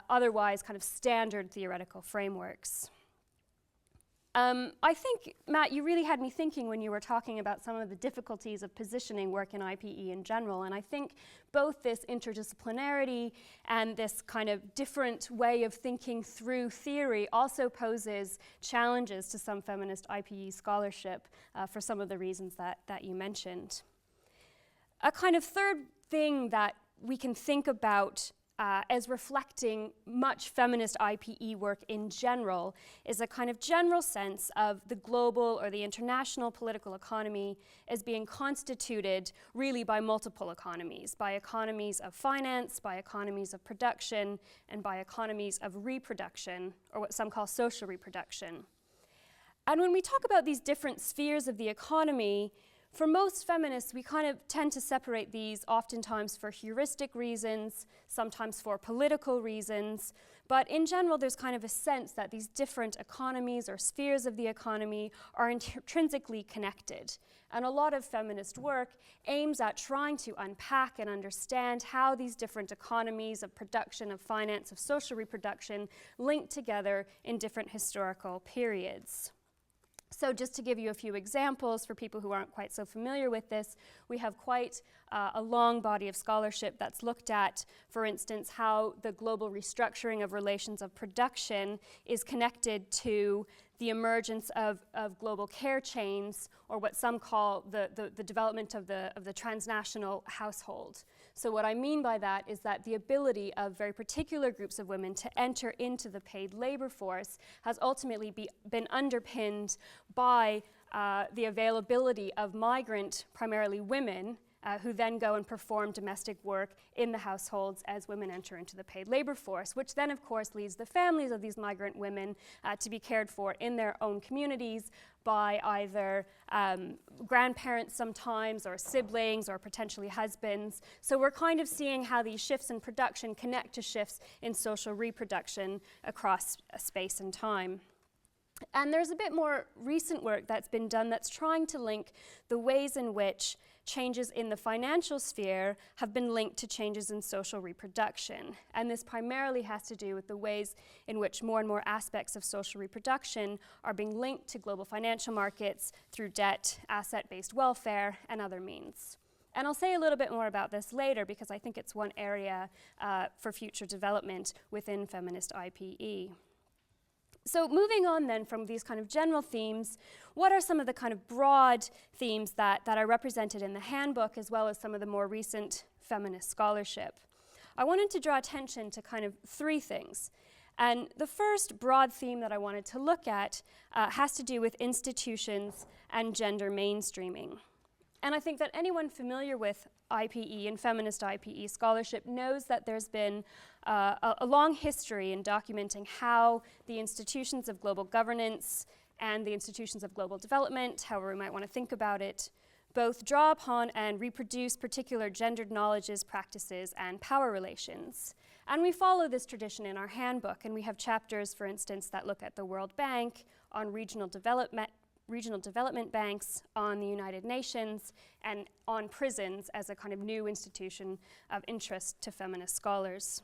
otherwise kind of standard theoretical frameworks. I think, Matt, you really had me thinking when you were talking about some of the difficulties of positioning work in IPE in general, and I think both this interdisciplinarity and this kind of different way of thinking through theory also poses challenges to some feminist IPE scholarship for some of the reasons that you mentioned. A kind of third thing that we can think about as reflecting much feminist IPE work in general is a kind of general sense of the global or the international political economy as being constituted really by multiple economies, by economies of finance, by economies of production, and by economies of reproduction, or what some call social reproduction. And when we talk about these different spheres of the economy, for most feminists, we kind of tend to separate these oftentimes for heuristic reasons, sometimes for political reasons, but in general there's kind of a sense that these different economies or spheres of the economy are intrinsically connected. And a lot of feminist work aims at trying to unpack and understand how these different economies of production, of finance, of social reproduction link together in different historical periods. So just to give you a few examples for people who aren't quite so familiar with this, we have quite a long body of scholarship that's looked at, for instance, how the global restructuring of relations of production is connected to the emergence of global care chains, or what some call the development of the transnational household. So what I mean by that is that the ability of very particular groups of women to enter into the paid labor force has ultimately been underpinned by the availability of migrant, primarily women, who then go and perform domestic work in the households as women enter into the paid labor force, which then of course leads the families of these migrant women to be cared for in their own communities by either grandparents sometimes, or siblings, or potentially husbands. So we're kind of seeing how these shifts in production connect to shifts in social reproduction across space and time. And there's a bit more recent work that's been done that's trying to link the ways in which changes in the financial sphere have been linked to changes in social reproduction. And this primarily has to do with the ways in which more and more aspects of social reproduction are being linked to global financial markets through debt, asset-based welfare, and other means. And I'll say a little bit more about this later because I think it's one area for future development within feminist IPE. So moving on then from these kind of general themes, what are some of the kind of broad themes that are represented in the handbook, as well as some of the more recent feminist scholarship? I wanted to draw attention to kind of three things. And the first broad theme that I wanted to look at has to do with institutions and gender mainstreaming. And I think that anyone familiar with IPE and feminist IPE scholarship knows that there's been a long history in documenting how the institutions of global governance and the institutions of global development, however we might want to think about it, both draw upon and reproduce particular gendered knowledges, practices, and power relations. And we follow this tradition in our handbook, and we have chapters, for instance, that look at the World Bank, on regional development banks, on the United Nations, and on prisons as a kind of new institution of interest to feminist scholars.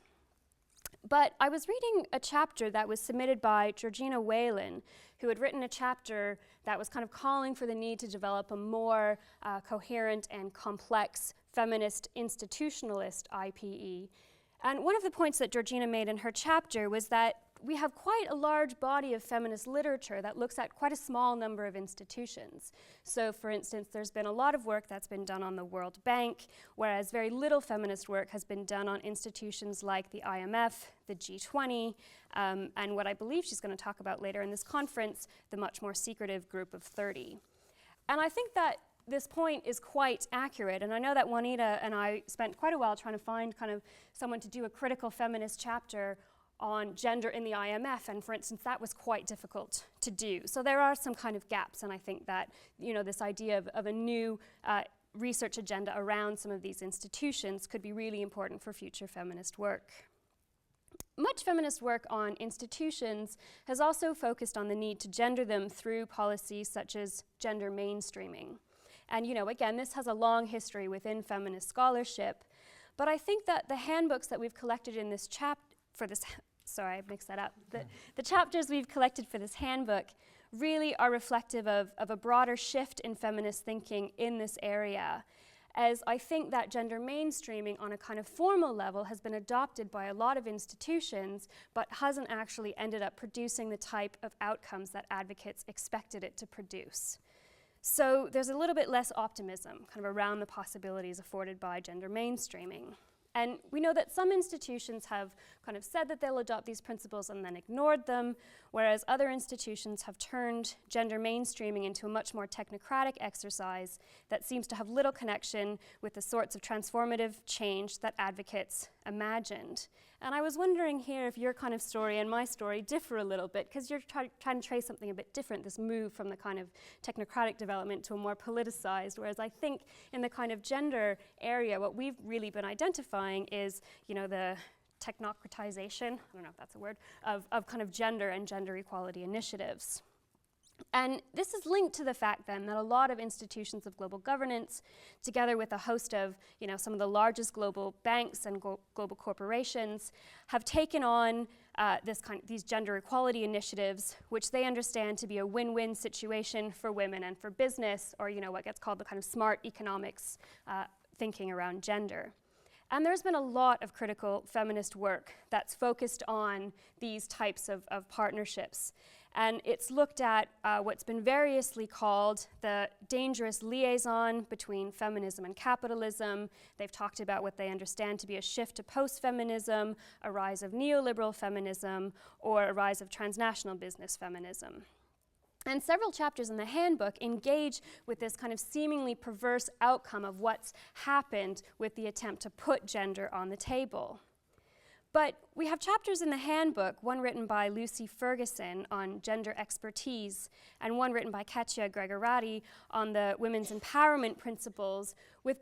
But I was reading a chapter that was submitted by Georgina Whalen, who had written a chapter that was kind of calling for the need to develop a more coherent and complex feminist institutionalist IPE. And one of the points that Georgina made in her chapter was that we have quite a large body of feminist literature that looks at quite a small number of institutions. So for instance, there's been a lot of work that's been done on the World Bank, whereas very little feminist work has been done on institutions like the IMF, the G20, and what I believe she's going to talk about later in this conference, the much more secretive Group of 30. And I think that this point is quite accurate, and I know that Juanita and I spent quite a while trying to find kind of someone to do a critical feminist chapter on gender in the IMF, and for instance, that was quite difficult to do. So there are some kind of gaps, and I think that, you know, this idea of a new research agenda around some of these institutions could be really important for future feminist work. Much feminist work on institutions has also focused on the need to gender them through policies such as gender mainstreaming. And, you know, again, this has a long history within feminist scholarship, but I think that the handbooks that we've collected in this sorry, I mixed that up. The chapters we've collected for this handbook really are reflective of a broader shift in feminist thinking in this area, as I think that gender mainstreaming on a kind of formal level has been adopted by a lot of institutions, but hasn't actually ended up producing the type of outcomes that advocates expected it to produce. So there's a little bit less optimism kind of around the possibilities afforded by gender mainstreaming. And we know that some institutions have kind of said that they'll adopt these principles and then ignored them, whereas other institutions have turned gender mainstreaming into a much more technocratic exercise that seems to have little connection with the sorts of transformative change that advocates imagined. And I was wondering here if your kind of story and my story differ a little bit, because you're trying to trace something a bit different, this move from the kind of technocratic development to a more politicized, whereas I think in the kind of gender area, what we've really been identifying is, you know, the technocratization, I don't know if that's a word, of kind of gender and gender equality initiatives. And this is linked to the fact then that a lot of institutions of global governance, together with a host of, you know, some of the largest global banks and global corporations, have taken on these gender equality initiatives, which they understand to be a win-win situation for women and for business, or, you know, what gets called the kind of smart economics thinking around gender. And there's been a lot of critical feminist work that's focused on these types of partnerships. And it's looked at what's been variously called the dangerous liaison between feminism and capitalism. They've talked about what they understand to be a shift to post-feminism, a rise of neoliberal feminism, or a rise of transnational business feminism. And several chapters in the handbook engage with this kind of seemingly perverse outcome of what's happened with the attempt to put gender on the table. But we have chapters in the handbook, one written by Lucy Ferguson on gender expertise, and one written by Katia Gregorati on the women's empowerment principles, which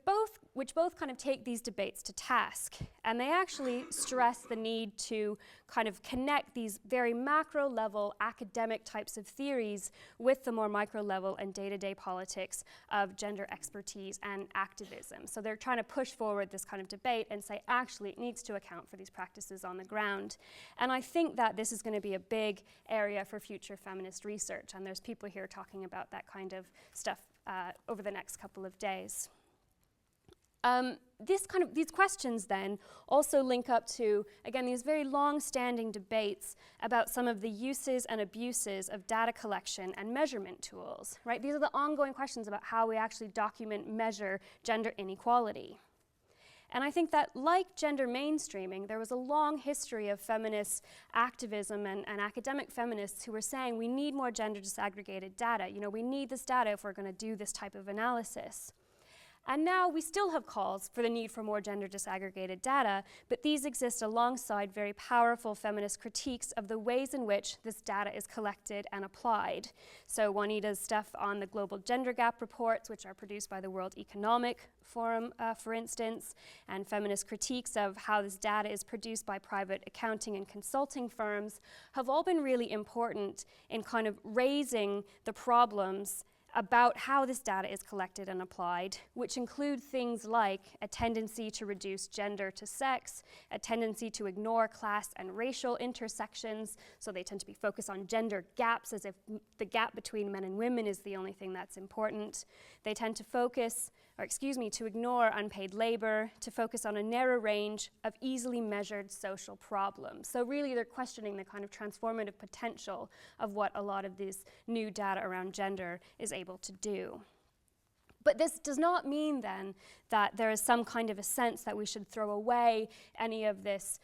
both kind of take these debates to task. And they actually stress the need to kind of connect these very macro level academic types of theories with the more micro level and day-to-day politics of gender expertise and activism. So they're trying to push forward this kind of debate and say, actually, it needs to account for these practices on the ground. And I think that this is going to be a big area for future feminist research, and there's people here talking about that kind of stuff over the next couple of days. These questions then also link up to, again, these very long-standing debates about some of the uses and abuses of data collection and measurement tools, right? These are the ongoing questions about how we actually document, measure gender inequality. And I think that, like gender mainstreaming, there was a long history of feminist activism and academic feminists who were saying we need more gender disaggregated data. You know, we need this data if we're going to do this type of analysis. And now we still have calls for the need for more gender disaggregated data, but these exist alongside very powerful feminist critiques of the ways in which this data is collected and applied. So Juanita's stuff on the global gender gap reports, which are produced by the World Economic Forum, for instance, and feminist critiques of how this data is produced by private accounting and consulting firms, have all been really important in kind of raising the problems about how this data is collected and applied, which include things like a tendency to reduce gender to sex, a tendency to ignore class and racial intersections, so they tend to be focused on gender gaps as if the gap between men and women is the only thing that's important. They tend to ignore unpaid labor, to focus on a narrow range of easily measured social problems. So really they're questioning the kind of transformative potential of what a lot of this new data around gender is able to do. But this does not mean then that there is some kind of a sense that we should throw away any of this,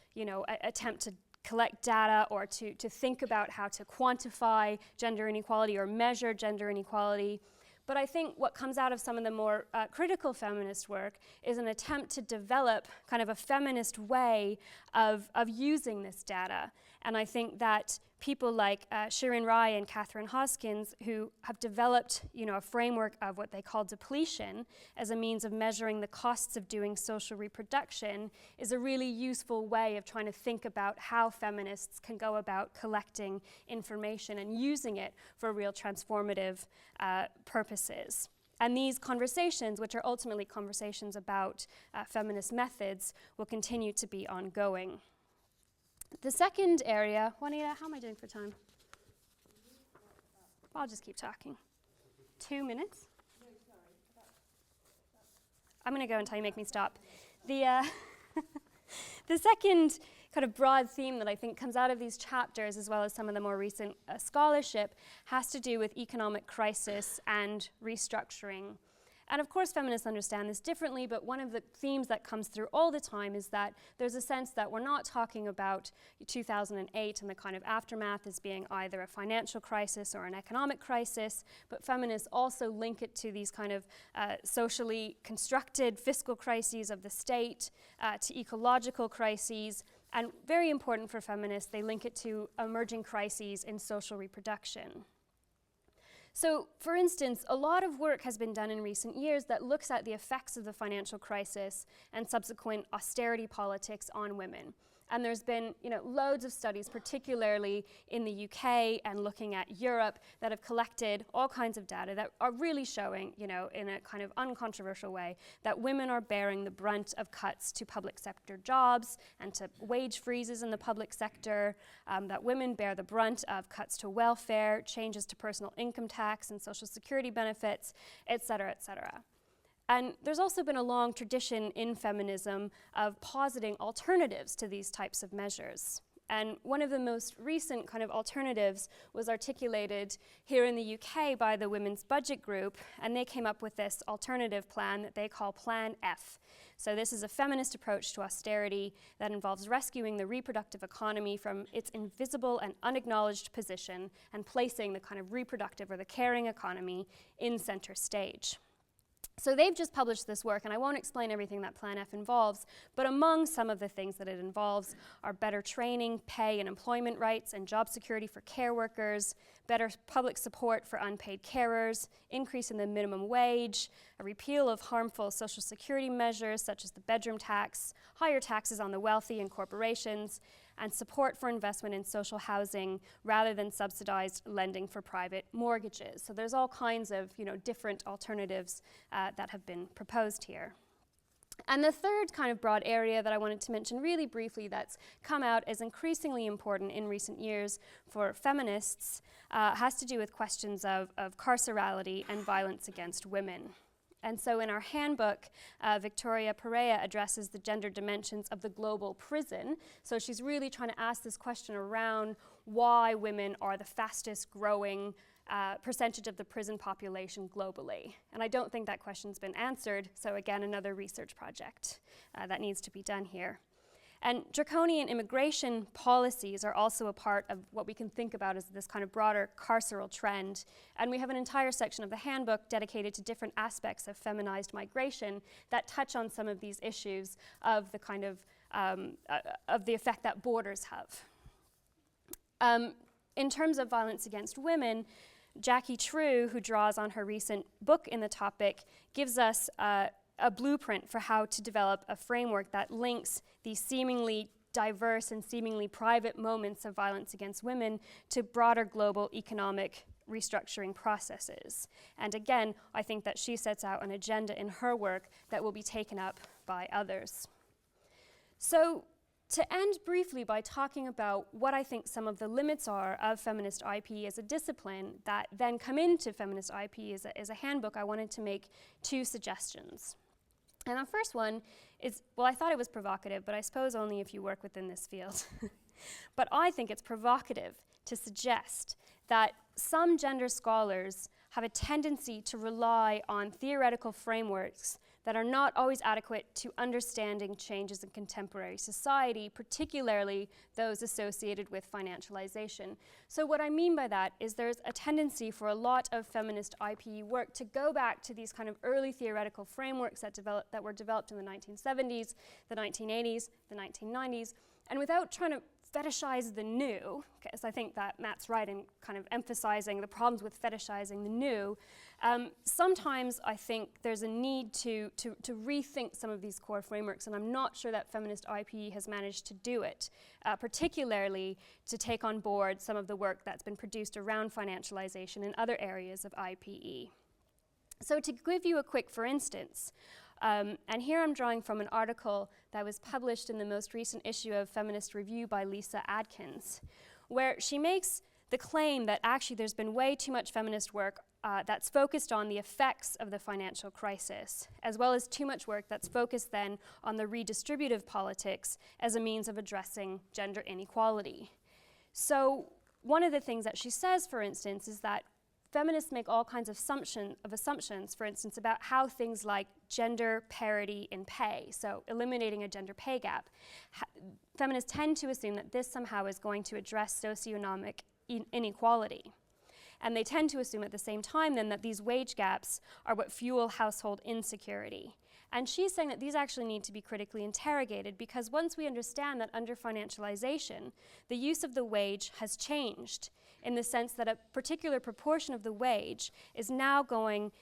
attempt to collect data or to think about how to quantify gender inequality or measure gender inequality. But I think what comes out of some of the more critical feminist work is an attempt to develop kind of a feminist way of using this data. And I think that people like Shirin Rai and Catherine Hoskins, who have developed, a framework of what they call depletion as a means of measuring the costs of doing social reproduction, is a really useful way of trying to think about how feminists can go about collecting information and using it for real transformative purposes. And these conversations, which are ultimately conversations about feminist methods, will continue to be ongoing. The second area, Juanita, how am I doing for time? I'll just keep talking. 2 minutes? No, sorry. I'm going to go until you make me stop. The second kind of broad theme that I think comes out of these chapters, as well as some of the more recent scholarship, has to do with economic crisis and restructuring. And of course, feminists understand this differently, but one of the themes that comes through all the time is that there's a sense that we're not talking about 2008 and the kind of aftermath as being either a financial crisis or an economic crisis, but feminists also link it to these kind of socially constructed fiscal crises of the state, to ecological crises, and very important for feminists, they link it to emerging crises in social reproduction. So, for instance, a lot of work has been done in recent years that looks at the effects of the financial crisis and subsequent austerity politics on women. And there's been, loads of studies, particularly in the UK and looking at Europe, that have collected all kinds of data that are really showing, in a kind of uncontroversial way, that women are bearing the brunt of cuts to public sector jobs and to wage freezes in the public sector, that women bear the brunt of cuts to welfare, changes to personal income tax and social security benefits, et cetera, et cetera. And there's also been a long tradition in feminism of positing alternatives to these types of measures. And one of the most recent kind of alternatives was articulated here in the UK by the Women's Budget Group, and they came up with this alternative plan that they call Plan F. So this is a feminist approach to austerity that involves rescuing the reproductive economy from its invisible and unacknowledged position and placing the kind of reproductive or the caring economy in center stage. So they've just published this work, and I won't explain everything that Plan F involves, but among some of the things that it involves are better training, pay and employment rights and job security for care workers, better public support for unpaid carers, increase in the minimum wage, a repeal of harmful social security measures such as the bedroom tax, higher taxes on the wealthy and corporations, and support for investment in social housing rather than subsidized lending for private mortgages. So there's all kinds of different alternatives that have been proposed here. And the third kind of broad area that I wanted to mention really briefly that's come out as increasingly important in recent years for feminists has to do with questions of carcerality and violence against women. And so in our handbook, Victoria Perea addresses the gender dimensions of the global prison. So she's really trying to ask this question around why women are the fastest growing percentage of the prison population globally. And I don't think that question's been answered. So again, another research project that needs to be done here. And draconian immigration policies are also a part of what we can think about as this kind of broader carceral trend. And we have an entire section of the handbook dedicated to different aspects of feminized migration that touch on some of these issues of the kind of the effect that borders have. In terms of violence against women, Jackie True, who draws on her recent book in the topic, gives us a blueprint for how to develop a framework that links these seemingly diverse and seemingly private moments of violence against women to broader global economic restructuring processes. And again, I think that she sets out an agenda in her work that will be taken up by others. So to end briefly by talking about what I think some of the limits are of feminist IPE as a discipline that then come into feminist IPE as a handbook, I wanted to make two suggestions. And the first one is, well, I thought it was provocative, but I suppose only if you work within this field. But I think it's provocative to suggest that some gender scholars have a tendency to rely on theoretical frameworks that are not always adequate to understanding changes in contemporary society, particularly those associated with financialization. So what I mean by that is there's a tendency for a lot of feminist IPE work to go back to these kind of early theoretical frameworks that were developed in the 1970s, the 1980s, the 1990s, and without trying to fetishize the new, because I think that Matt's right in kind of emphasizing the problems with fetishizing the new, sometimes I think there's a need to rethink some of these core frameworks, and I'm not sure that feminist IPE has managed to do it, particularly to take on board some of the work that's been produced around financialization in other areas of IPE. So to give you a quick for instance, and here I'm drawing from an article that was published in the most recent issue of Feminist Review by Lisa Adkins, where she makes the claim that actually there's been way too much feminist work that's focused on the effects of the financial crisis, as well as too much work that's focused then on the redistributive politics as a means of addressing gender inequality. So one of the things that she says, for instance, is that feminists make all kinds of assumptions, for instance, about how things like gender parity in pay, so eliminating a gender pay gap. Feminists tend to assume that this somehow is going to address socioeconomic inequality. And they tend to assume at the same time then that these wage gaps are what fuel household insecurity. And she's saying that these actually need to be critically interrogated, because once we understand that under financialization, the use of the wage has changed in the sense that a particular proportion of the wage is now going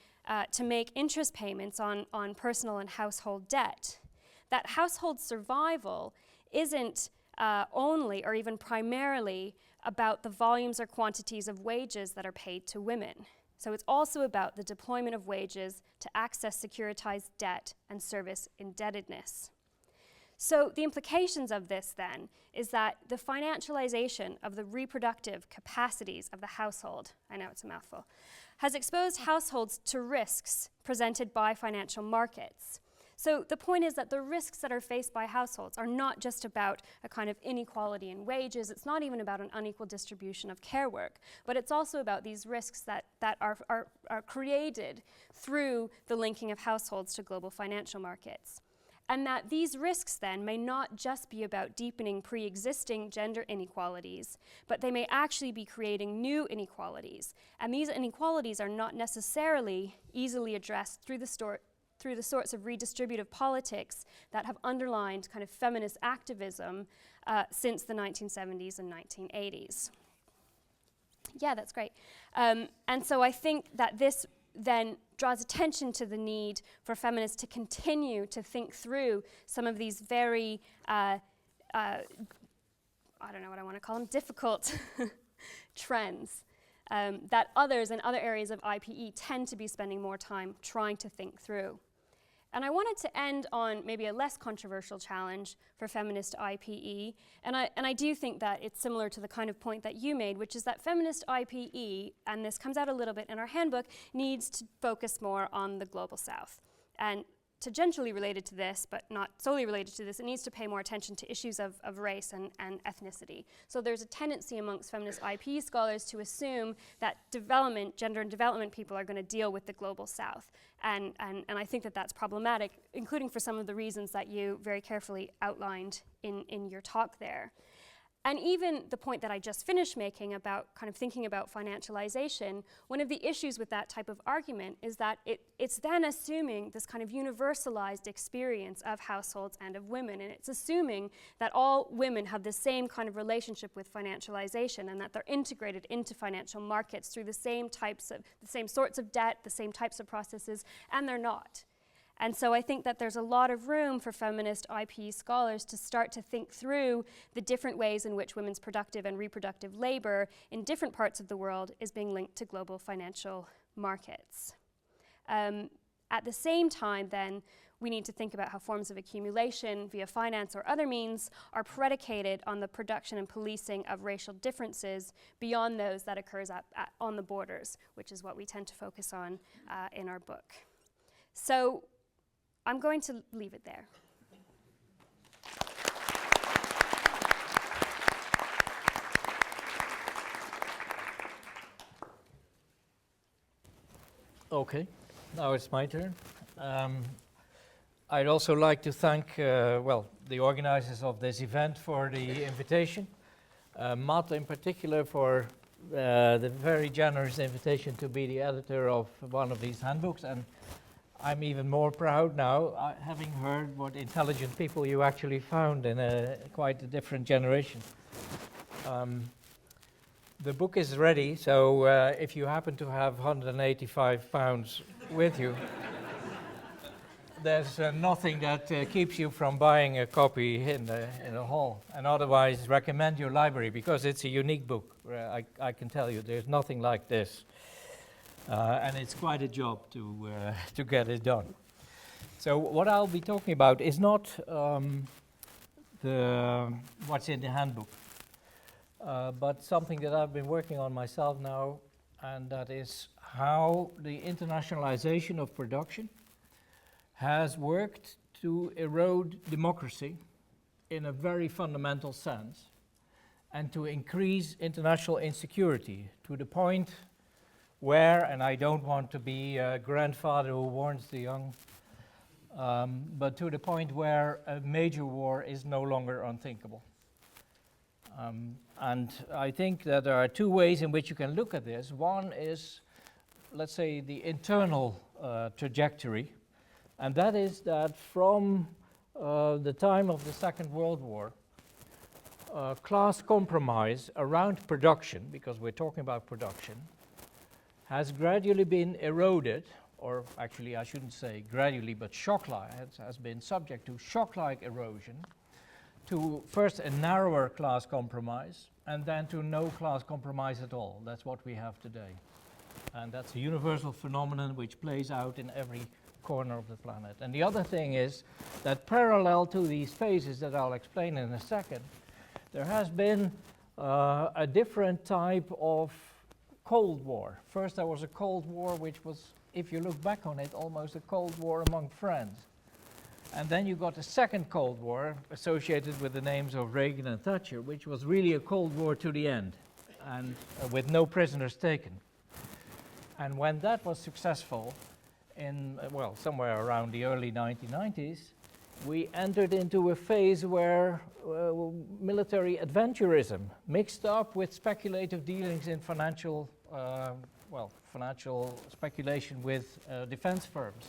to make interest payments on personal and household debt. That household survival isn't only or even primarily about the volumes or quantities of wages that are paid to women. So it's also about the deployment of wages to access securitized debt and service indebtedness. So the implications of this then is that the financialization of the reproductive capacities of the household, I know it's a mouthful, has exposed households to risks presented by financial markets. So the point is that the risks that are faced by households are not just about a kind of inequality in wages, it's not even about an unequal distribution of care work, but it's also about these risks that are created through the linking of households to global financial markets. And that these risks then may not just be about deepening pre-existing gender inequalities, but they may actually be creating new inequalities. And these inequalities are not necessarily easily addressed through the sorts of redistributive politics that have underlined kind of feminist activism since the 1970s and 1980s. Yeah, that's great. And so I think that this then draws attention to the need for feminists to continue to think through some of these very, I don't know what I want to call them, difficult trends that others in other areas of IPE tend to be spending more time trying to think through. And I wanted to end on maybe a less controversial challenge for feminist IPE, and I do think that it's similar to the kind of point that you made, which is that feminist IPE, and this comes out a little bit in our handbook, needs to focus more on the Global South. And tangentially related to this, but not solely related to this, it needs to pay more attention to issues of race and ethnicity. So there's a tendency amongst feminist IPE scholars to assume that gender and development people are going to deal with the Global South. And I think that that's problematic, including for some of the reasons that you very carefully outlined in your talk there. And even the point that I just finished making about kind of thinking about financialization, one of the issues with that type of argument is that it's then assuming this kind of universalized experience of households and of women, and it's assuming that all women have the same kind of relationship with financialization and that they're integrated into financial markets through the same sorts of debt, the same types of processes, and they're not. And so I think that there's a lot of room for feminist IPE scholars to start to think through the different ways in which women's productive and reproductive labor in different parts of the world is being linked to global financial markets. At the same time, then, we need to think about how forms of accumulation via finance or other means are predicated on the production and policing of racial differences beyond those that occurs on the borders, which is what we tend to focus on in our book. So I'm going to leave it there. Okay, now it's my turn. I'd also like to thank, the organizers of this event for the invitation. Matt in particular for the very generous invitation to be the editor of one of these handbooks, and I'm even more proud now, having heard what intelligent people you actually found in quite a different generation. The book is ready, so if you happen to have £185 with you, there's nothing that keeps you from buying a copy in the hall. And otherwise, recommend your library, because it's a unique book. I can tell you, there's nothing like this. And it's quite a job to get it done. So what I'll be talking about is not what's in the handbook, but something that I've been working on myself now, and that is how the internationalization of production has worked to erode democracy in a very fundamental sense, and to increase international insecurity to the point where, and I don't want to be a grandfather who warns the young, but to the point where a major war is no longer unthinkable. And I think that there are two ways in which you can look at this. One is, let's say, the internal trajectory, and that is that from the time of the Second World War, class compromise around production, because we're talking about production, has gradually been eroded, or actually I shouldn't say gradually, but shock-like, has been subject to shock-like erosion, to first a narrower class compromise, and then to no class compromise at all. That's what we have today. And that's a universal phenomenon which plays out in every corner of the planet. And the other thing is that parallel to these phases that I'll explain in a second, there has been a different type of Cold War. First there was a Cold War which was, if you look back on it, almost a Cold War among friends. And then you got a second Cold War associated with the names of Reagan and Thatcher, which was really a Cold War to the end, and with no prisoners taken. And when that was successful in, somewhere around the early 1990s, we entered into a phase where military adventurism mixed up with speculative dealings in financial speculation with defense firms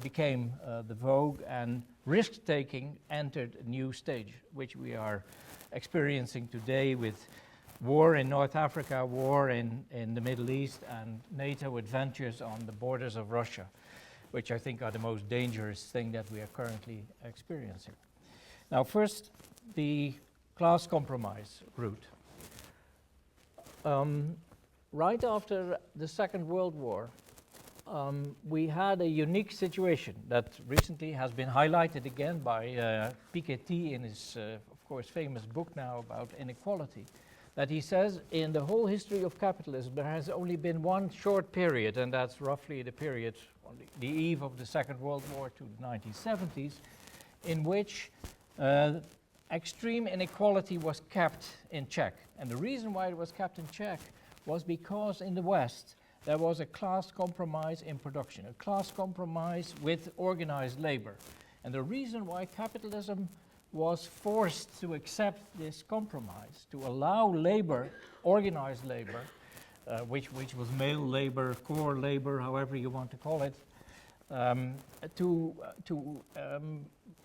became the vogue, and risk-taking entered a new stage, which we are experiencing today with war in North Africa, war in the Middle East, and NATO adventures on the borders of Russia, which I think are the most dangerous thing that we are currently experiencing. Now, first, the class compromise route. Right after the Second World War, we had a unique situation that recently has been highlighted again by Piketty in his, of course, famous book now about inequality, that he says in the whole history of capitalism there has only been one short period, and that's roughly the period on the eve of the Second World War to the 1970s, in which extreme inequality was kept in check. And the reason why it was kept in check was because in the West there was a class compromise in production, a class compromise with organized labor. And the reason why capitalism was forced to accept this compromise, to allow labor, organized labor, which was male labor, core labor, however you want to call it, to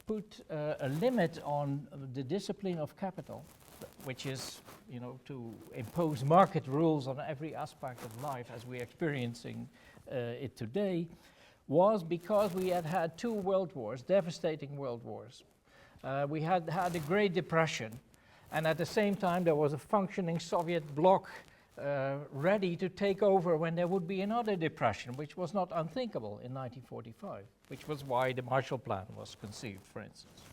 put a limit on the discipline of capital, which is, to impose market rules on every aspect of life as we're experiencing it today, was because we had two world wars, devastating world wars. We had the Great Depression, and at the same time there was a functioning Soviet bloc ready to take over when there would be another depression, which was not unthinkable in 1945, which was why the Marshall Plan was conceived, for instance.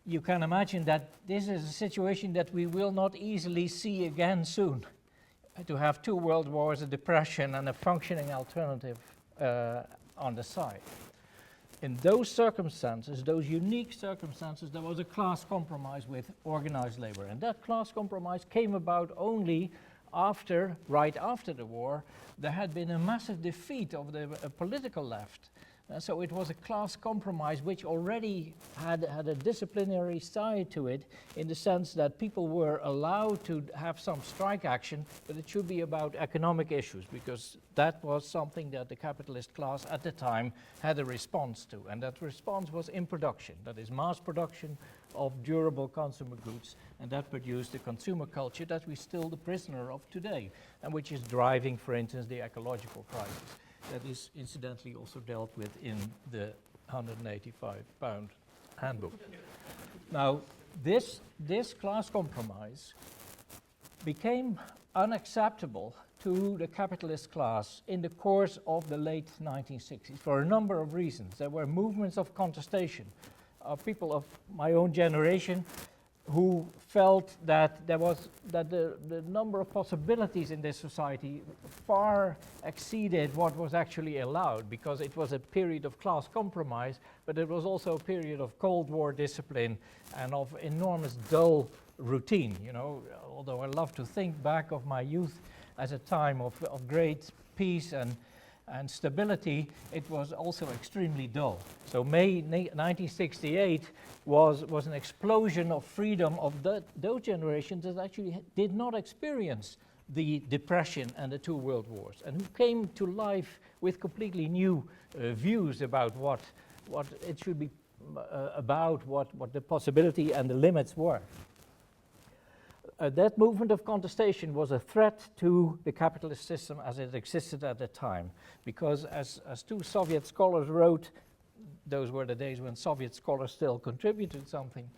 You can imagine that this is a situation that we will not easily see again soon, to have two world wars, a depression, and a functioning alternative on the side. In those circumstances, those unique circumstances, there was a class compromise with organized labor. And that class compromise came about only right after the war, there had been a massive defeat of the political left And so it was a class compromise which already had a disciplinary side to it, in the sense that people were allowed to have some strike action, but it should be about economic issues, because that was something that the capitalist class at the time had a response to. And that response was in production, that is mass production of durable consumer goods, and that produced a consumer culture that we're still the prisoner of today, and which is driving, for instance, the ecological crisis. That is incidentally also dealt with in the £185 handbook. Now, this class compromise became unacceptable to the capitalist class in the course of the late 1960s for a number of reasons. There were movements of contestation of people of my own generation who felt that the number of possibilities in this society far exceeded what was actually allowed, because it was a period of class compromise, but it was also a period of Cold War discipline and of enormous dull routine. You know, although I love to think back of my youth as a time of great peace and stability, it was also extremely dull. So May 1968 was an explosion of freedom of those generations that actually did not experience the Depression and the two world wars, and who came to life with completely new views about what it should be about, what the possibility and the limits were. That movement of contestation was a threat to the capitalist system as it existed at the time, because as two Soviet scholars wrote, those were the days when Soviet scholars still contributed something,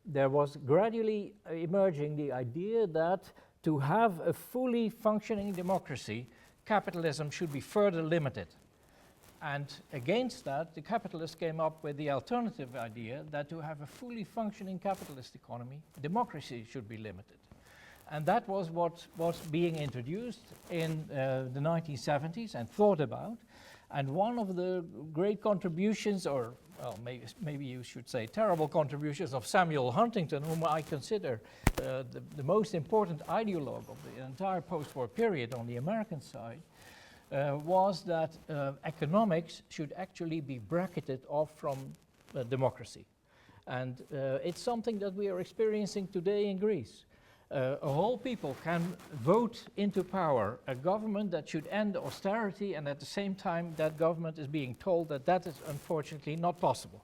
there was gradually emerging the idea that to have a fully functioning democracy, capitalism should be further limited. And against that, the capitalists came up with the alternative idea that to have a fully functioning capitalist economy, democracy should be limited. And that was what was being introduced in the 1970s and thought about. And one of the great contributions, or well, maybe you should say terrible contributions, of Samuel Huntington, whom I consider the most important ideologue of the entire post-war period on the American side, was that economics should actually be bracketed off from democracy. And it's something that we are experiencing today in Greece. A whole people can vote into power a government that should end austerity, and at the same time that government is being told that that is unfortunately not possible.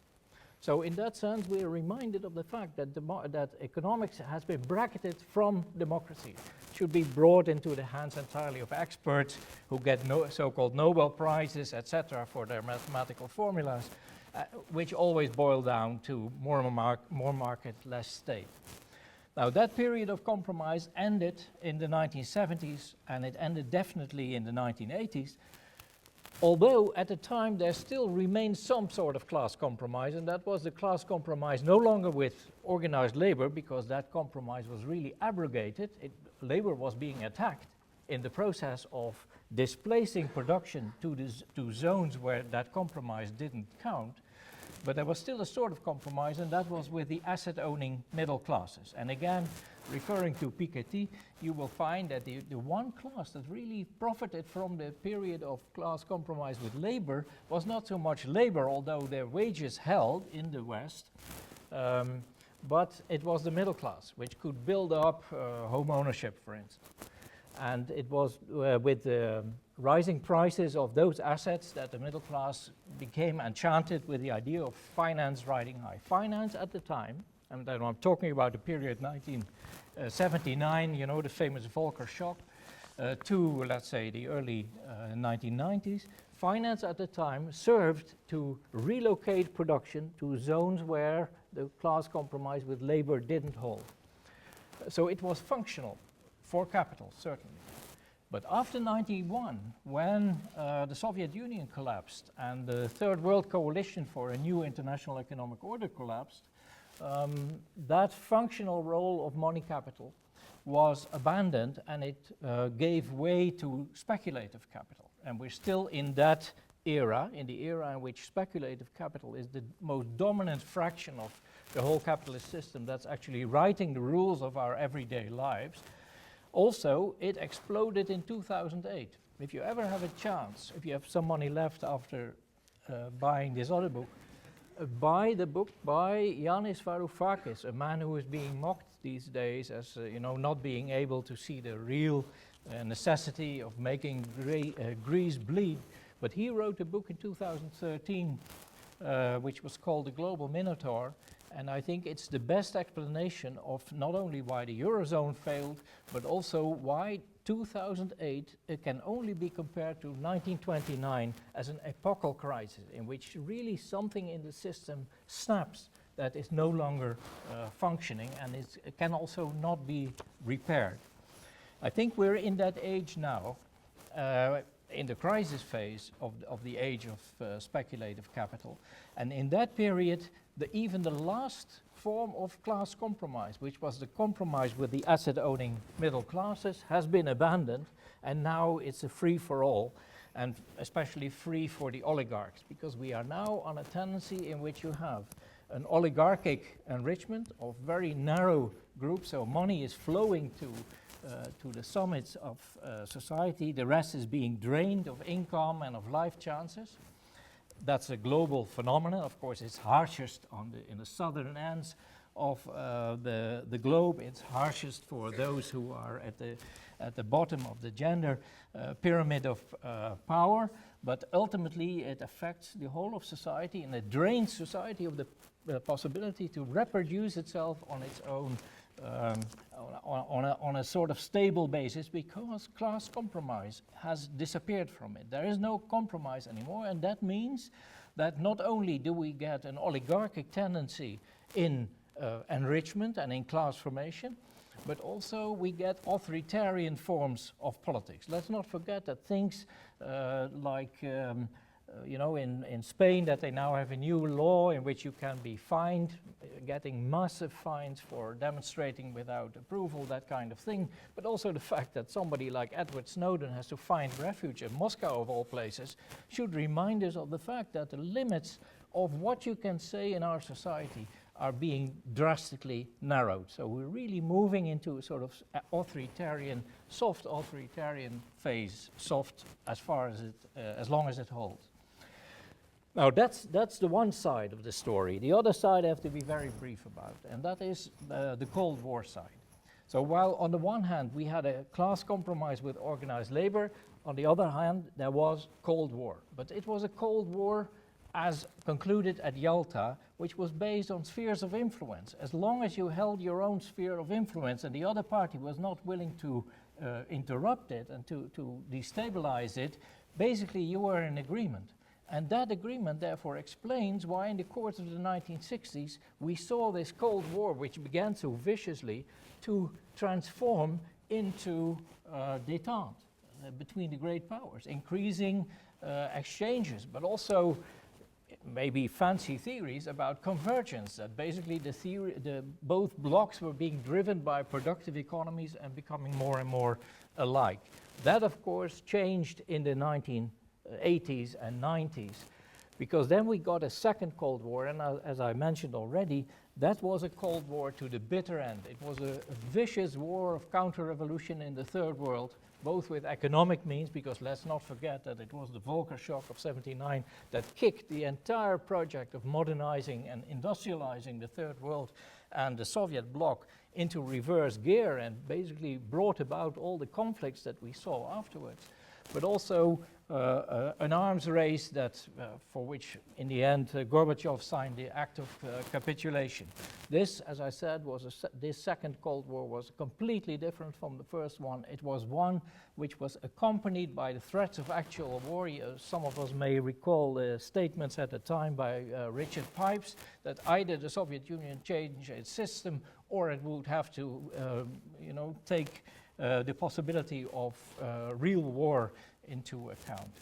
So in that sense, we are reminded of the fact that that economics has been bracketed from democracy. It should be brought into the hands entirely of experts who get so-called Nobel Prizes, etc., for their mathematical formulas, which always boil down to more market, less state. Now, that period of compromise ended in the 1970s, and it ended definitely in the 1980s. Although at the time there still remained some sort of class compromise, and that was the class compromise no longer with organized labor, because that compromise was really abrogated. Labor was being attacked in the process of displacing production to zones where that compromise didn't count. But there was still a sort of compromise, and that was with the asset-owning middle classes. And again, referring to Piketty, you will find that the one class that really profited from the period of class compromise with labor was not so much labor, although their wages held in the West, but it was the middle class, which could build up home ownership, for instance. And it was with the rising prices of those assets that the middle class became enchanted with the idea of finance riding high. Finance at the time, and then I'm talking about the period 1979, you know, the famous Volcker shock, to, let's say, the early 1990s, finance at the time served to relocate production to zones where the class compromise with labor didn't hold. So it was functional for capital, certainly. But after 1991, when the Soviet Union collapsed and the Third World Coalition for a new international economic order collapsed, that functional role of money capital was abandoned, and it gave way to speculative capital. And we're still in that era, in the era in which speculative capital is the most dominant fraction of the whole capitalist system that's actually writing the rules of our everyday lives. Also, it exploded in 2008. if you ever have a chance, if you have some money left after buying this other book, buy the book by Yanis Varoufakis, a man who is being mocked these days as not being able to see the real necessity of making Greece bleed. But he wrote a book in 2013 which was called The Global Minotaur, and I think it's the best explanation of not only why the Eurozone failed, but also why 2008 can only be compared to 1929 as an epochal crisis in which really something in the system snaps that is no longer functioning, and it can also not be repaired. I think we're in that age now, in the crisis phase of the age of speculative capital. And in that period, even the last form of class compromise, which was the compromise with the asset-owning middle classes, has been abandoned, and now it's a free-for-all, and especially free for the oligarchs, because we are now on a tendency in which you have an oligarchic enrichment of very narrow groups, so money is flowing to the summits of society. The rest is being drained of income and of life chances. That's a global phenomenon. Of course, it's harshest in the southern ends of the globe. It's harshest for those who are at the bottom of the gender pyramid of power. But ultimately, it affects the whole of society, and it drains society of the possibility to reproduce itself on its own, on a sort of stable basis, because class compromise has disappeared from it. There is no compromise anymore, and that means that not only do we get an oligarchic tendency in enrichment and in class formation, but also we get authoritarian forms of politics. Let's not forget that things in Spain, that they now have a new law in which you can be fined, getting massive fines for demonstrating without approval, that kind of thing. But also the fact that somebody like Edward Snowden has to find refuge in Moscow, of all places, should remind us of the fact that the limits of what you can say in our society are being drastically narrowed. So we're really moving into a sort of authoritarian, soft authoritarian phase, soft as far as as long as it holds. Now that's the one side of the story. The other side I have to be very brief about, and that is the Cold War side. So while on the one hand we had a class compromise with organized labor, on the other hand there was Cold War. But it was a Cold War as concluded at Yalta, which was based on spheres of influence. As long as you held your own sphere of influence and the other party was not willing to interrupt it and to destabilize it, basically you were in agreement. And that agreement therefore explains why in the course of the 1960s we saw this Cold War, which began so viciously, to transform into détente between the great powers, increasing exchanges, but also maybe fancy theories about convergence, that basically both blocks were being driven by productive economies and becoming more and more alike. That, of course, changed in the 1980s and 90s, because then we got a second Cold War, and as I mentioned already, that was a Cold War to the bitter end. It was a vicious war of counter-revolution in the Third World, both with economic means, because let's not forget that it was the Volcker shock of '79 that kicked the entire project of modernizing and industrializing the Third World and the Soviet bloc into reverse gear and basically brought about all the conflicts that we saw afterwards. But also an arms race for which in the end Gorbachev signed the act of capitulation. This, as I said, this second Cold War was completely different from the first one. It was one which was accompanied by the threats of actual war. Some of us may recall statements at the time by Richard Pipes that either the Soviet Union change its system or it would have to take the possibility of real war into account.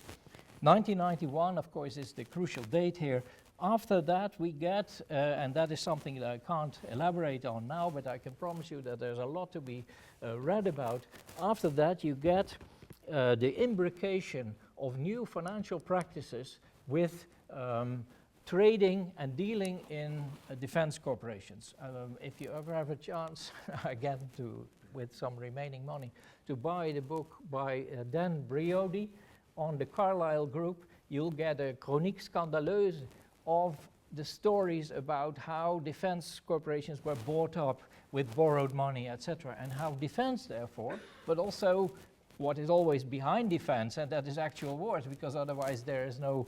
1991, of course, is the crucial date here. After that, we get, and that is something that I can't elaborate on now, but I can promise you that there's a lot to be read about. After that, you get the imbrication of new financial practices with trading and dealing in defense corporations. If you ever have a chance, again, to with some remaining money to buy the book by Dan Briody on the Carlyle Group, you'll get a chronique scandaleuse of the stories about how defense corporations were bought up with borrowed money, etc., and how defense, therefore, but also what is always behind defense, and that is actual wars, because otherwise there is no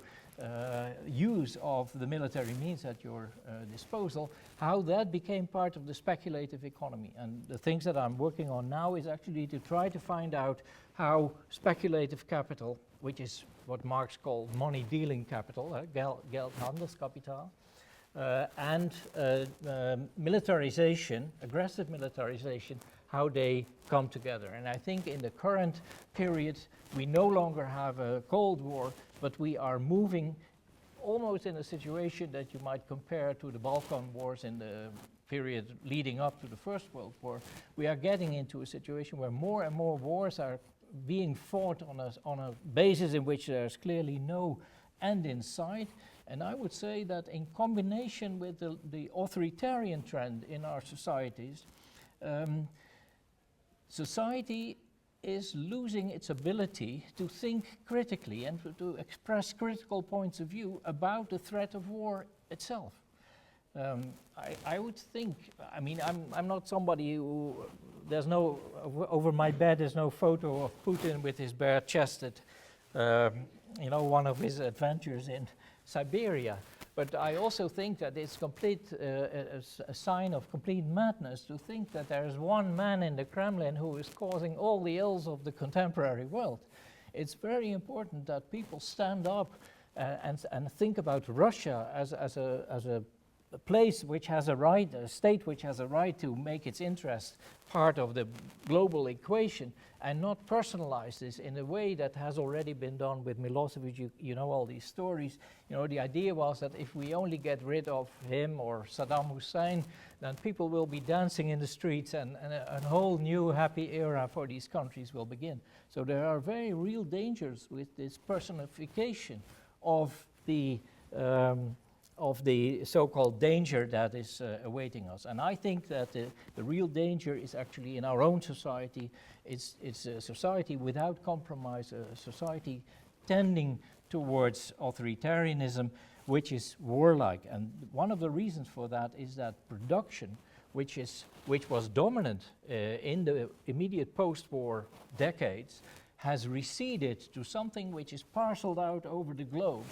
use of the military means at your disposal, how that became part of the speculative economy. And the things that I'm working on now is actually to try to find out how speculative capital, which is what Marx called money-dealing capital, Geldhandelskapital, and militarization, aggressive militarization, how they come together. And I think in the current period, we no longer have a Cold War, but we are moving almost in a situation that you might compare to the Balkan Wars in the period leading up to the First World War. We are getting into a situation where more and more wars are being fought on a basis in which there's clearly no end in sight. And I would say that in combination with the authoritarian trend in our societies, society is losing its ability to think critically and to express critical points of view about the threat of war itself. I would think, I mean, I'm not somebody who, there's no, over my bed there's no photo of Putin with his bare-chested, you know, one of his adventures in Siberia. But I also think that it's a sign of complete madness to think that there is one man in the Kremlin who is causing all the ills of the contemporary world. It's very important that people stand up and think about Russia as a place which has a right, a state which has a right to make its interest part of the global equation, and not personalize this in a way that has already been done with Milosevic. You know all these stories. You know, the idea was that if we only get rid of him or Saddam Hussein, then people will be dancing in the streets, and a whole new happy era for these countries will begin. So there are very real dangers with this personification of the so-called danger that is awaiting us. And I think that the real danger is actually in our own society. It's a society without compromise, a society tending towards authoritarianism, which is warlike. And one of the reasons for that is that production, which was dominant in the immediate post-war decades, has receded to something which is parceled out over the globe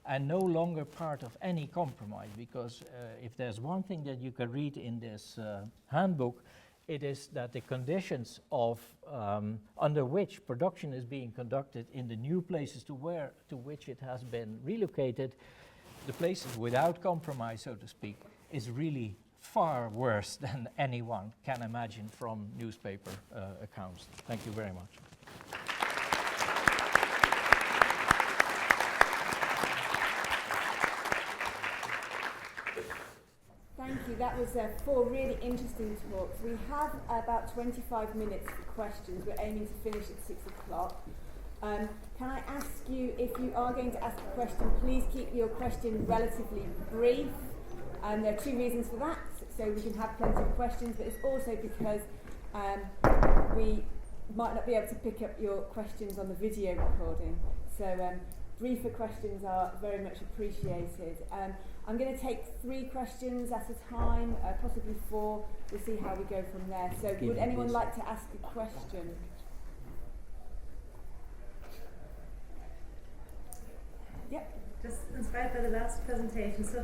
and no longer part of any compromise. Because if there's one thing that you can read in this handbook, it is that the conditions of under which production is being conducted in the new places to which it has been relocated, the places without compromise, so to speak, is really far worse than anyone can imagine from newspaper accounts. Thank you very much. Thank you. That was 4 really interesting talks. We have about 25 minutes for questions. We're aiming to finish at 6 o'clock. Can I ask you, if you are going to ask a question, please keep your question relatively brief. There are 2 reasons for that. So we can have plenty of questions, but it's also because we might not be able to pick up your questions on the video recording. So briefer questions are very much appreciated. I'm going to take 3 questions at a time, possibly 4. We'll see how we go from there. So would anyone like to ask a question? Yep. Just inspired by the last presentation. So,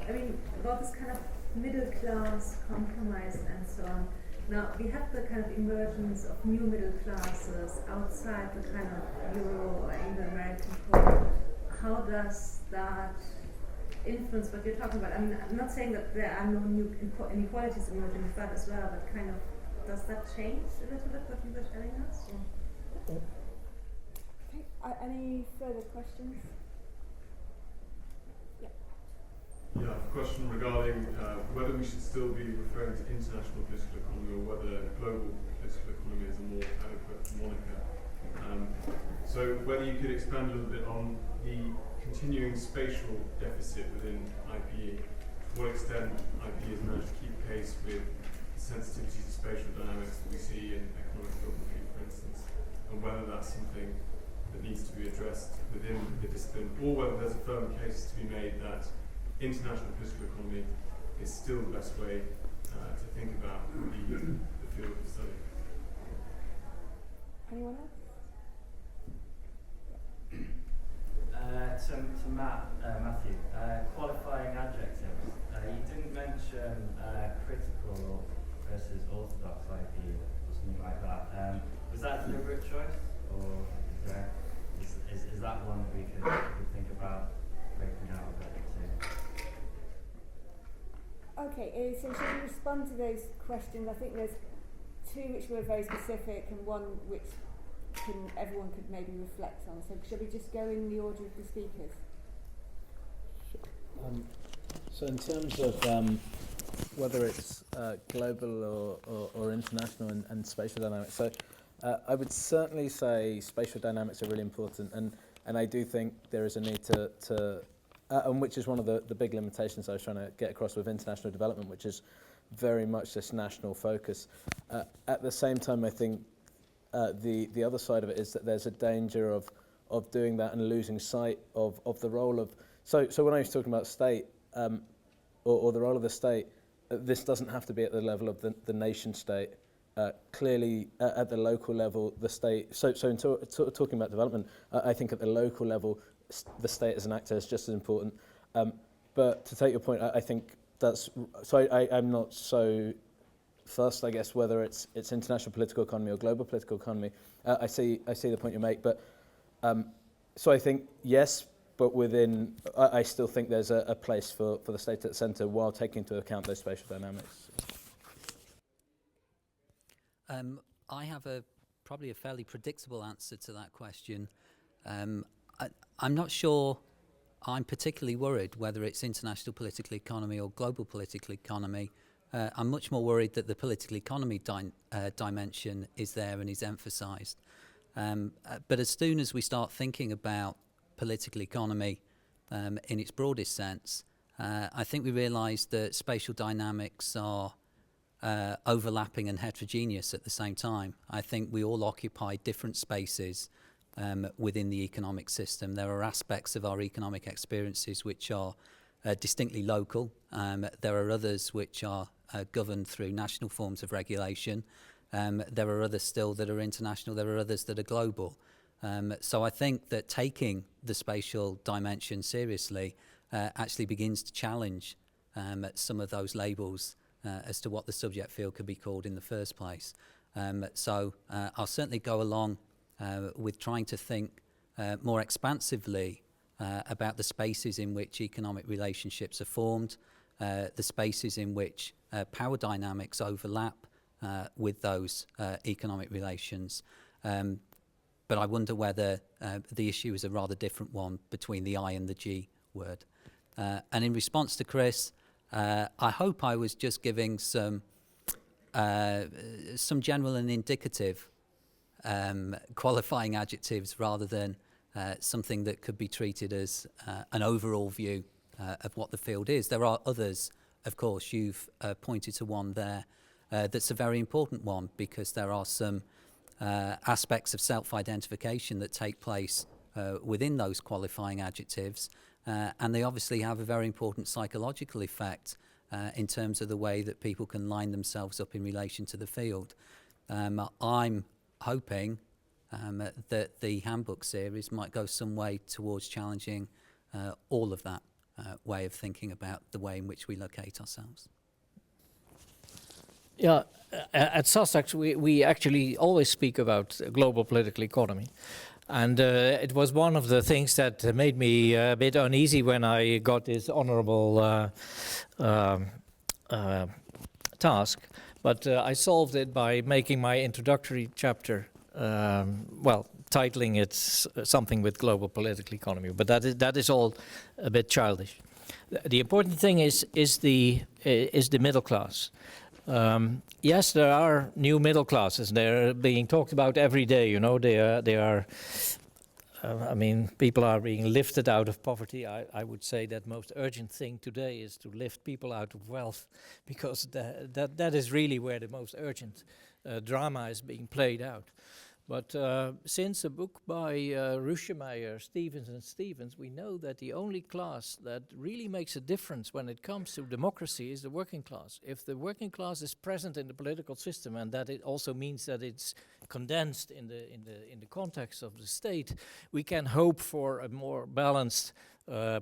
I mean, about this kind of middle class compromise and so on. Now, we have the kind of emergence of new middle classes outside the kind of Euro or even American code. How does that influence what you're talking about? I mean, I'm not saying that there are no new inequalities emerging with that as well, but kind of, does that change a little bit what you were telling us? Or? Okay. Any further questions? Yeah, a question regarding whether we should still be referring to international political economy or whether global political economy is a more adequate moniker. So whether you could expand a little bit on the continuing spatial deficit within IPE, to what extent IPE has managed to keep pace with sensitivity to spatial dynamics that we see in economic geography, for instance, and whether that's something that needs to be addressed within the discipline, or whether there's a firm case to be made that international political economy is still the best way to think about the field of study. Anyone else? To Matthew, qualifying adjectives. You didn't mention critical versus orthodox IPE or something like that. Was that a deliberate choice, or is that one we could think about breaking out a bit too? Okay, so should we respond to those questions? I think there's two which were very specific and one which everyone could maybe reflect on. So shall we just go in the order of the speakers? So in terms of whether it's global or international and spatial dynamics, so I would certainly say spatial dynamics are really important, and I do think there is a need to and which is one of the big limitations I was trying to get across with international development, which is very much this national focus. At the same time, I think the other side of it is that there's a danger of doing that and losing sight of the role of. So when I was talking about state or the role of the state, this doesn't have to be at the level of the nation state. Clearly, at the local level, the state. So in talking about development, I think at the local level, the state as an actor is just as important. But to take your point, I think that's. So I'm not so fussed, I guess, whether it's international political economy or global political economy. I see the point you make, but so I think yes, but within, I still think there's a place for the state at the centre while taking into account those spatial dynamics. I have probably a fairly predictable answer to that question. I'm not sure I'm particularly worried whether it's international political economy or global political economy. I'm much more worried that the political economy dimension is there and is emphasised. But as soon as we start thinking about political economy in its broadest sense, I think we realise that spatial dynamics are overlapping and heterogeneous at the same time. I think we all occupy different spaces within the economic system. There are aspects of our economic experiences which are distinctly local. There are others which are governed through national forms of regulation. There are others still that are international. There are others that are global. So I think that taking the spatial dimension seriously actually begins to challenge some of those labels as to what the subject field could be called in the first place. So I'll certainly go along with trying to think more expansively about the spaces in which economic relationships are formed, the spaces in which power dynamics overlap with those economic relations. But I wonder whether the issue is a rather different one between the I and the G word. And in response to Chris, I hope I was just giving some general and indicative qualifying adjectives rather than something that could be treated as an overall view of what the field is. There are others, of course. You've pointed to one there that's a very important one, because there are some aspects of self-identification that take place within those qualifying adjectives, and they obviously have a very important psychological effect in terms of the way that people can line themselves up in relation to the field. I'm hoping that the handbook series might go some way towards challenging all of that way of thinking about the way in which we locate ourselves. Yeah, at Sussex we actually always speak about global political economy. And it was one of the things that made me a bit uneasy when I got this honourable task. But I solved it by making my introductory chapter, titling it something with global political economy. But that is all a bit childish. The important thing is the middle class. Yes, there are new middle classes. They're being talked about every day. You know, they are I mean, people are being lifted out of poverty. I would say that most urgent thing today is to lift people out of wealth, because that is really where the most urgent drama is being played out. But since a book by Ruschemeyer, Stevens and Stevens, we know that the only class that really makes a difference when it comes to democracy is the working class. If the working class is present in the political system, and that it also means that it's condensed in the context of the state, we can hope for a more balanced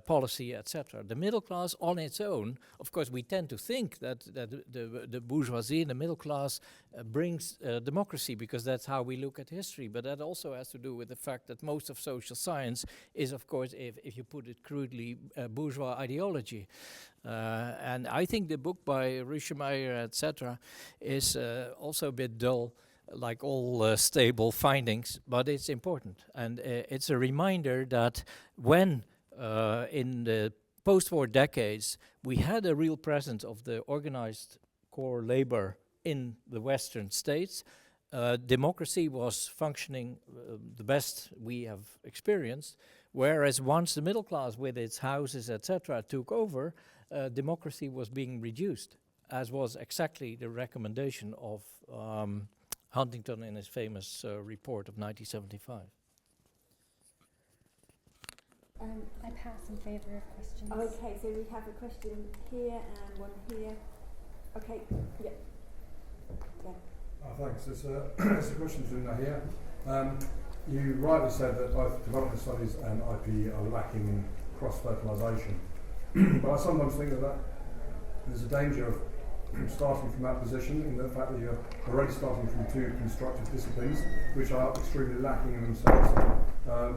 policy, etc. The middle class on its own, of course, we tend to think that the bourgeoisie and the middle class brings democracy, because that's how we look at history. But that also has to do with the fact that most of social science is, of course, if you put it crudely, bourgeois ideology. And I think the book by Ruschemeyer, etc., is also a bit dull, like all stable findings, but it's important. And it's a reminder that when in the post-war decades, we had a real presence of the organized core labor in the Western states. Democracy was functioning the best we have experienced, whereas once the middle class with its houses, etc., took over, democracy was being reduced, as was exactly the recommendation of Huntington in his famous report of 1975. I pass in favor of questions. Okay, so we have a question here and one here. Okay, yeah. Thanks. It's a question to Niheer. You rightly said that both development studies and IPE are lacking in cross-fertilisation. But I sometimes think that there's a danger of starting from that position, in the fact that you're already starting from two constructive disciplines, which are extremely lacking in themselves.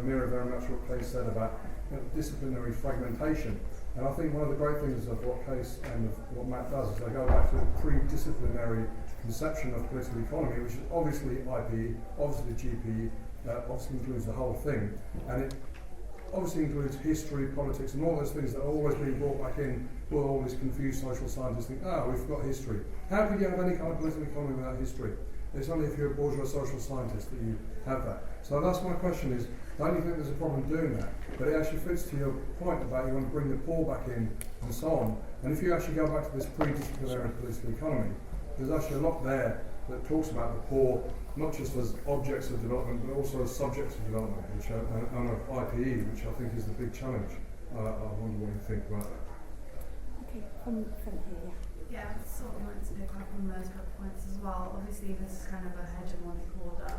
Mirror very much what Kees said about disciplinary fragmentation. And I think one of the great things of what Kees and of what Matt does is they go back to a pre-disciplinary conception of political economy, which is obviously IPE, obviously GPE, obviously includes the whole thing. And it obviously includes history, politics, and all those things that are always being brought back in, will all these confused social scientists think, we've got history. How could you have any kind of political economy without history? It's only if you're a bourgeois social scientist that you have that. So that's my question is, don't you think there's a problem doing that? But it actually fits to your point about you want to bring the poor back in and so on. And if you actually go back to this pre-disciplinary political economy, there's actually a lot there that talks about the poor, not just as objects of development, but also as subjects of development, which are, and of IPE, which I think is the big challenge. I wonder what you think about that. Okay, from here, yeah. Yeah, I sort of wanted to pick up on those couple points as well. Obviously, this is kind of a hegemonic order,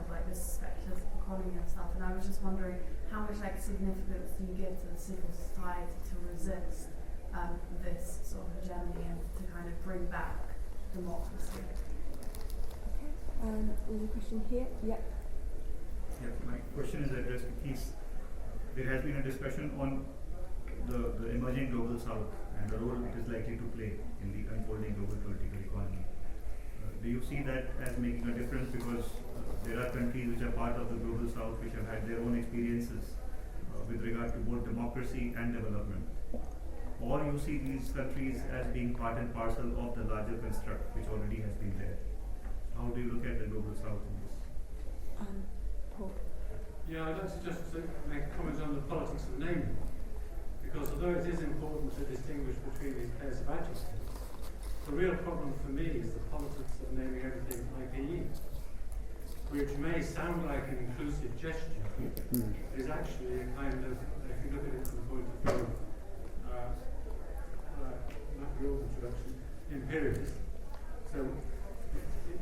like this speculative economy and stuff. And I was just wondering, how much significance do you give to the civil society to resist this sort of hegemony and to kind of bring back democracy? Okay, there's a question here. Yep. Yeah, my question is addressed to Kees. There has been a discussion on the emerging global south and the role it is likely to play in the unfolding global political economy. Do you see that as making a difference, because there are countries which are part of the global south which have had their own experiences with regard to both democracy and development? Or you see these countries as being part and parcel of the larger construct which already has been there? How do you look at the global south in this? Paul. Yeah, I'd like to just make a comment on the politics of naming. Because although it is important to distinguish between these pairs of adjectives, the real problem for me is the politics of naming everything IPE, which may sound like an inclusive gesture, is actually a kind of, if you look at it from the point of view of Matt Gill's introduction, imperialist. So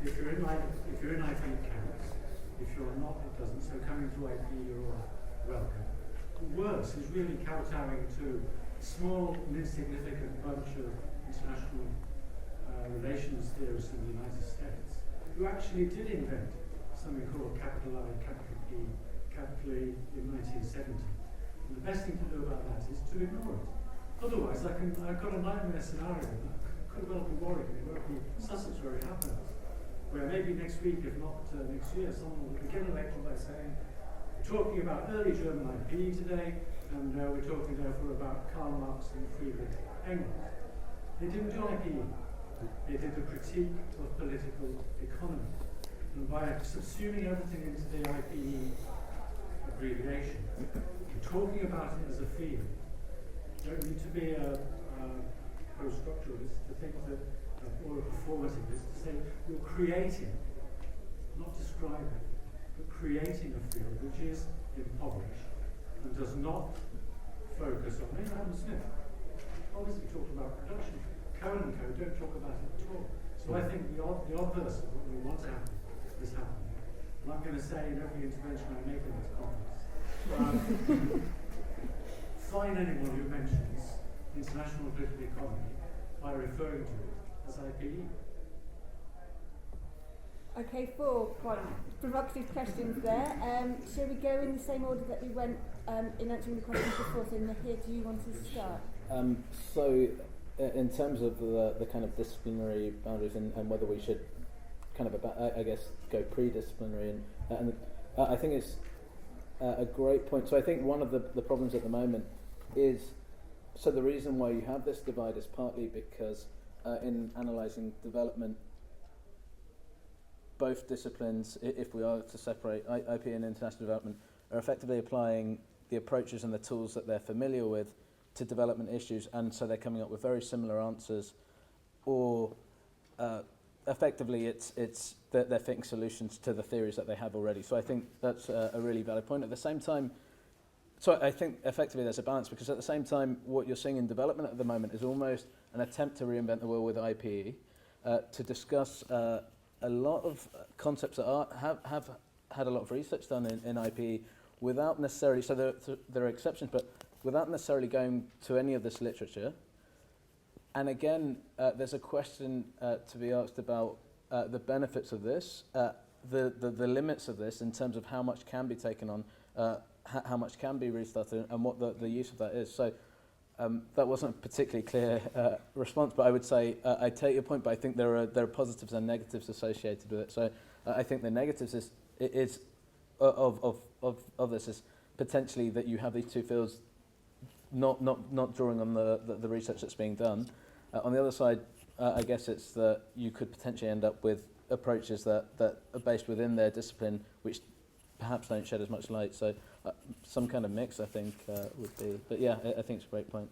if you're in IPE counts, if you're not, it doesn't. So coming to IPE, you're all welcome. Worse is really kowtowing to a small and insignificant bunch of international relations theorists in the United States who actually did invent something called capital I, capital E, capital E in 1970. And the best thing to do about that is to ignore it. Otherwise, I've got a nightmare scenario that could well be Warwick, it won't be Sussex where it happens, where maybe next week, if not next year, someone will begin a lecture by saying, talking about early German IPE today, and we're talking therefore about Karl Marx and Friedrich Engels. They didn't do IPE. They did a critique of political economy. And by subsuming everything into the IPE abbreviation. Talking about it as a field. You don't need to be a post-structuralist to think that, or a performativist, to say you're creating, not describing, but creating a field which is impoverished and does not focus on, maybe Adam Smith obviously talked about production. Cohen and Co. don't talk about it at all. So I think the obverse of what we want to happen is happening. And I'm going to say in every intervention I make in this conference, fine anyone who mentions international political economy by referring to it as IPE. Okay, 4 quite provocative questions there. Shall we go in the same order that we went in answering the questions before? So Niheer, do you want to start? In terms of the kind of disciplinary boundaries and whether we should kind of, I guess, go pre-disciplinary, and I think it's a great point. So I think one of the problems at the moment is, so the reason why you have this divide is partly because in analysing development, both disciplines, if we are to separate IP and international development, are effectively applying the approaches and the tools that they're familiar with to development issues, and so they're coming up with very similar answers, or effectively it's that they're fitting solutions to the theories that they have already. So I think that's a really valid point. At the same time, so I think effectively there's a balance, because at the same time what you're seeing in development at the moment is almost an attempt to reinvent the wheel with IPE, to discuss a lot of concepts that have had a lot of research done in IPE without necessarily, so there are exceptions, but without necessarily going to any of this literature. And again, there's a question to be asked about the benefits of this, the limits of this in terms of how much can be taken on, how much can be restarted, and what the use of that is. So that wasn't a particularly clear response, but I would say I take your point, but I think there are positives and negatives associated with it. So I think the negatives is of this is potentially that you have these two fields not drawing on the research that's being done. On the other side, I guess it's that you could potentially end up with approaches that are based within their discipline, which perhaps don't shed as much light. So some kind of mix, I think, would be. But yeah, I think it's a great point.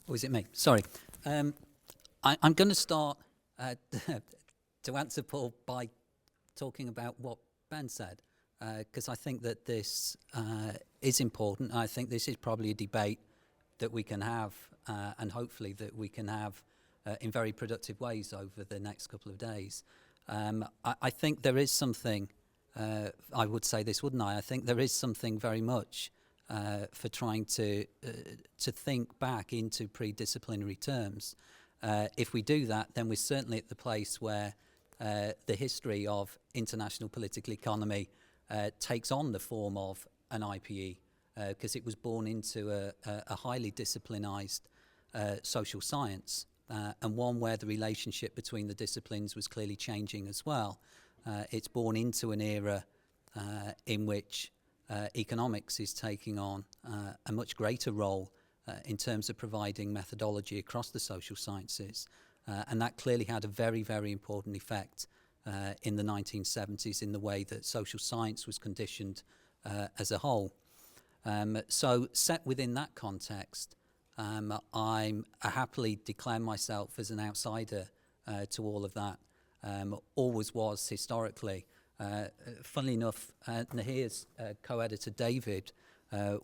Or is it me? Sorry. I'm going to start to answer Paul by talking about what Ben said, because I think that this is important. I think this is probably a debate that we can have, and hopefully that we can have in very productive ways over the next couple of days. I think there is something, I would say this, wouldn't I? I think there is something very much for trying to think back into pre-disciplinary terms. If we do that, then we're certainly at the place where the history of international political economy takes on the form of an IPE, because it was born into a highly disciplinized social science, and one where the relationship between the disciplines was clearly changing as well. It's born into an era in which economics is taking on a much greater role in terms of providing methodology across the social sciences. And that clearly had a very, very important effect in the 1970s in the way that social science was conditioned as a whole. So set within that context, I happily declare myself as an outsider to all of that. Always was historically. Funnily enough, Niheer's co-editor David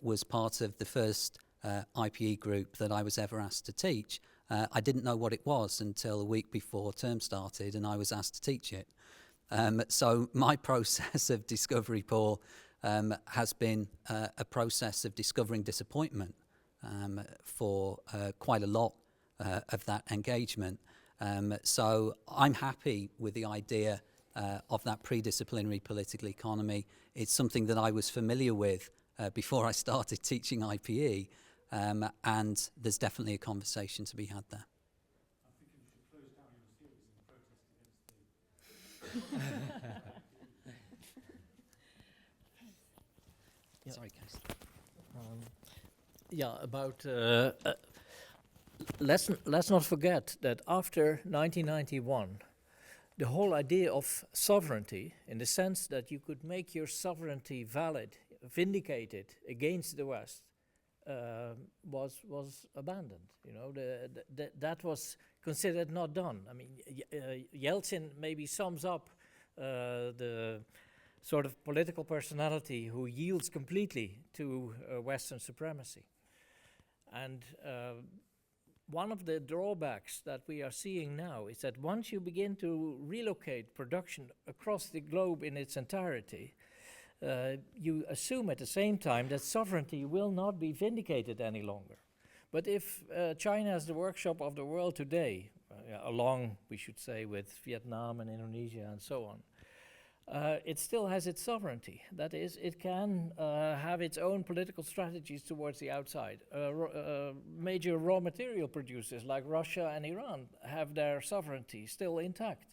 was part of the first IPE group that I was ever asked to teach. I didn't know what it was until a week before term started, and I was asked to teach it. So my process of discovery, Paul, has been a process of discovering disappointment for quite a lot of that engagement. So I'm happy with the idea of that pre-disciplinary political economy. It's something that I was familiar with before I started teaching IPE, and there's definitely a conversation to be had there. I'm thinking you should close down your series in protest against the... Sorry, Kees. Yeah, about let's not forget that after 1991, the whole idea of sovereignty, in the sense that you could make your sovereignty valid, vindicated against the West, was abandoned. You know, that was considered not done. I mean, Yeltsin maybe sums up the sort of political personality who yields completely to Western supremacy. And one of the drawbacks that we are seeing now is that once you begin to relocate production across the globe in its entirety, you assume at the same time that sovereignty will not be vindicated any longer. But if China is the workshop of the world today, along, we should say, with Vietnam and Indonesia and so on, it still has its sovereignty. That is, it can have its own political strategies towards the outside. Major raw material producers like Russia and Iran have their sovereignty still intact.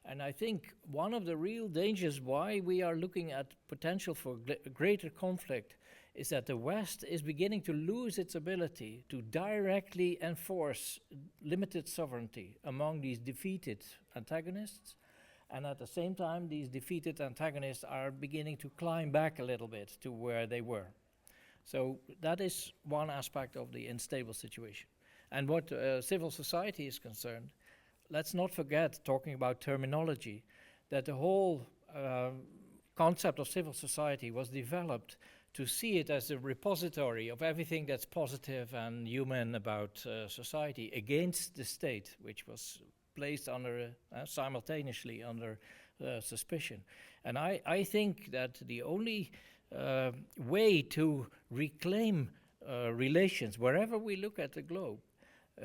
And I think one of the real dangers why we are looking at potential for greater conflict is that the West is beginning to lose its ability to directly enforce limited sovereignty among these defeated antagonists. And at the same time, these defeated antagonists are beginning to climb back a little bit to where they were. So that is one aspect of the unstable situation. And what civil society is concerned, let's not forget, talking about terminology, that the whole concept of civil society was developed to see it as a repository of everything that's positive and human about society against the state, which was placed under simultaneously under suspicion. And I think that the only way to reclaim relations wherever we look at the globe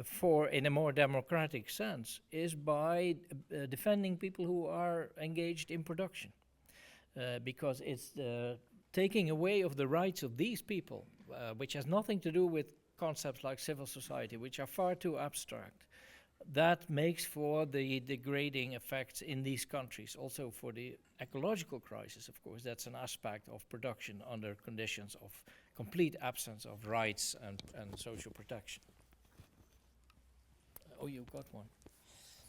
for in a more democratic sense is by defending people who are engaged in production, because it's the taking away of the rights of these people, which has nothing to do with concepts like civil society, which are far too abstract. That makes for the degrading effects in these countries. Also for the ecological crisis, of course, that's an aspect of production under conditions of complete absence of rights and social protection. Oh, you've got one.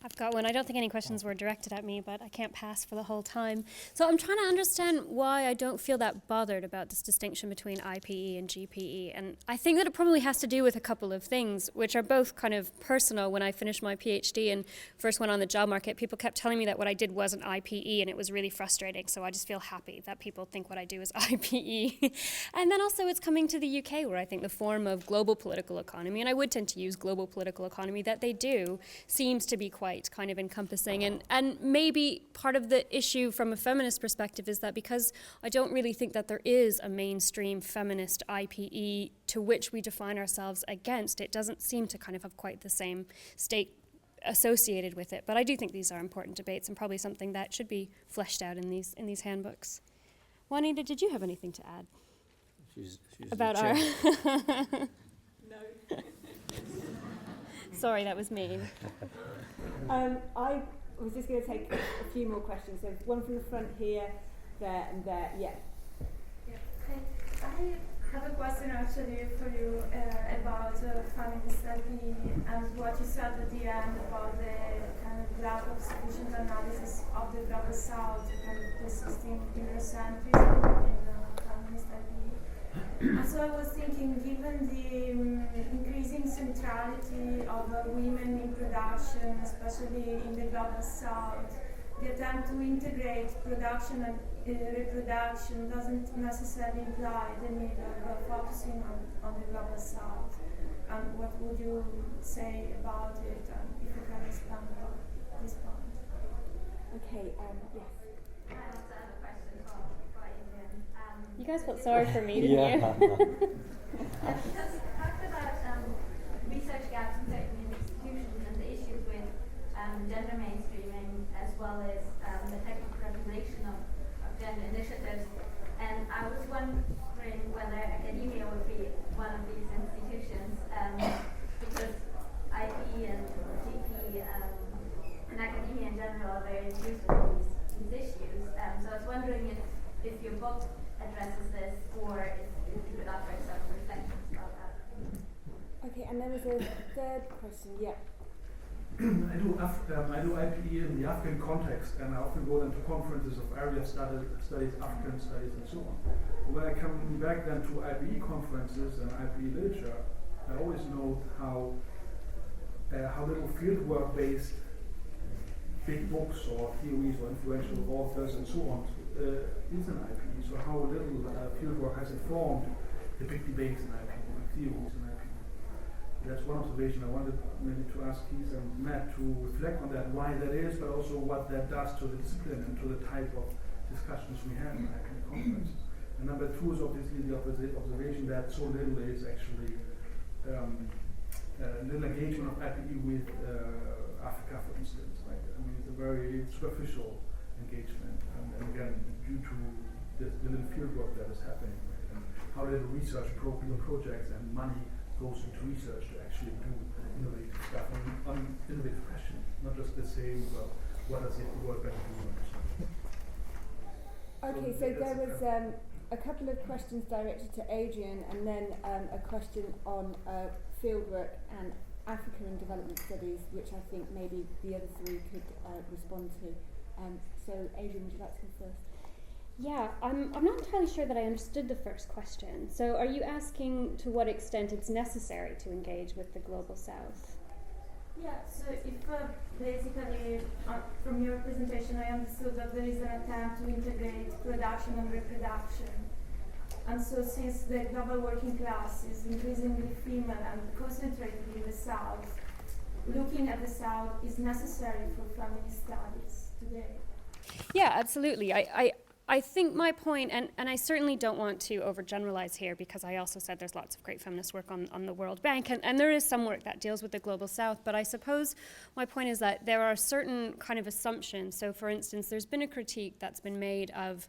I've got one. I don't think any questions were directed at me, but I can't pass for the whole time. So I'm trying to understand why I don't feel that bothered about this distinction between IPE and GPE. And I think that it probably has to do with a couple of things, which are both kind of personal. When I finished my PhD and first went on the job market, people kept telling me that what I did wasn't IPE, and it was really frustrating. So I just feel happy that people think what I do is IPE. And then also it's coming to the UK, where I think the form of global political economy, and I would tend to use global political economy, that they do seems to be quite kind of encompassing. And maybe part of the issue from a feminist perspective is that because I don't really think that there is a mainstream feminist IPE to which we define ourselves against, it doesn't seem to kind of have quite the same stake associated with it. But I do think these are important debates and probably something that should be fleshed out in these handbooks. Juanita, did you have anything to add? She's about our... No. Sorry, that was mean. I was just going to take a few more questions. So one from the front here, there, and there. Yeah. Okay. I have a question actually for you about feminist IPE and what you said at the end about the kind of lack of sufficient analysis of the Global South kind of persisting Eurocentrism in feminist IPE. And so I was thinking, given the increasing centrality of women in production, especially in the Global South, the attempt to integrate production and reproduction doesn't necessarily imply the need of focusing on the Global South. And what would you say about it, and if you can expand on this point? Okay, yes. I also have a question for Adrienne. You guys felt sorry for me, didn't you? Because you talked about research gaps in certain institutions and the issues with gender mainstreaming, as well as the technical regulation of gender initiatives. And I was wondering whether academia would be one of these institutions, because IPE and GP and academia in general are very used to these issues. So I was wondering if your book addresses this, or if you could offer some reflections about that. Okay, and there was a third question, yeah. I do IPE in the Afghan context, and I often go then to conferences of area studies, African studies, and so on. When I come back then to IPE conferences and IPE literature, I always note how little fieldwork-based big books or theories or influential authors and so on is in IPE. So how little fieldwork has informed the big debates in IPE, the theories in IPE. That's one observation I wanted maybe to ask Kees and Matt to reflect on that, why that is, but also what that does to the discipline and to the type of discussions we have in academic conferences. And number two is obviously the observation that so little is actually little engagement of IPE with Africa, for instance. Right? I mean, it's a very superficial engagement, and again, due to the little field work that is happening, right? And how little research projects and money goes into research to actually do innovative stuff on innovative questions, not just the same, well, what does the World Bank do? Okay, so there was a couple of questions directed to Adrienne, and then a question on fieldwork and Africa and development studies, which I think maybe the other three could respond to. So Adrienne, would you like to go first? Yeah, I'm not entirely sure that I understood the first question. So are you asking to what extent it's necessary to engage with the Global South? Yeah, so if basically from your presentation I understood that there is an attempt to integrate production and reproduction. And so since the global working class is increasingly female and concentrated in the South, looking at the South is necessary for feminist studies today. Yeah, absolutely. I think my point, and I certainly don't want to overgeneralize here, because I also said there's lots of great feminist work on the World Bank, and there is some work that deals with the Global South, but I suppose my point is that there are certain kind of assumptions. So for instance, there's been a critique that's been made of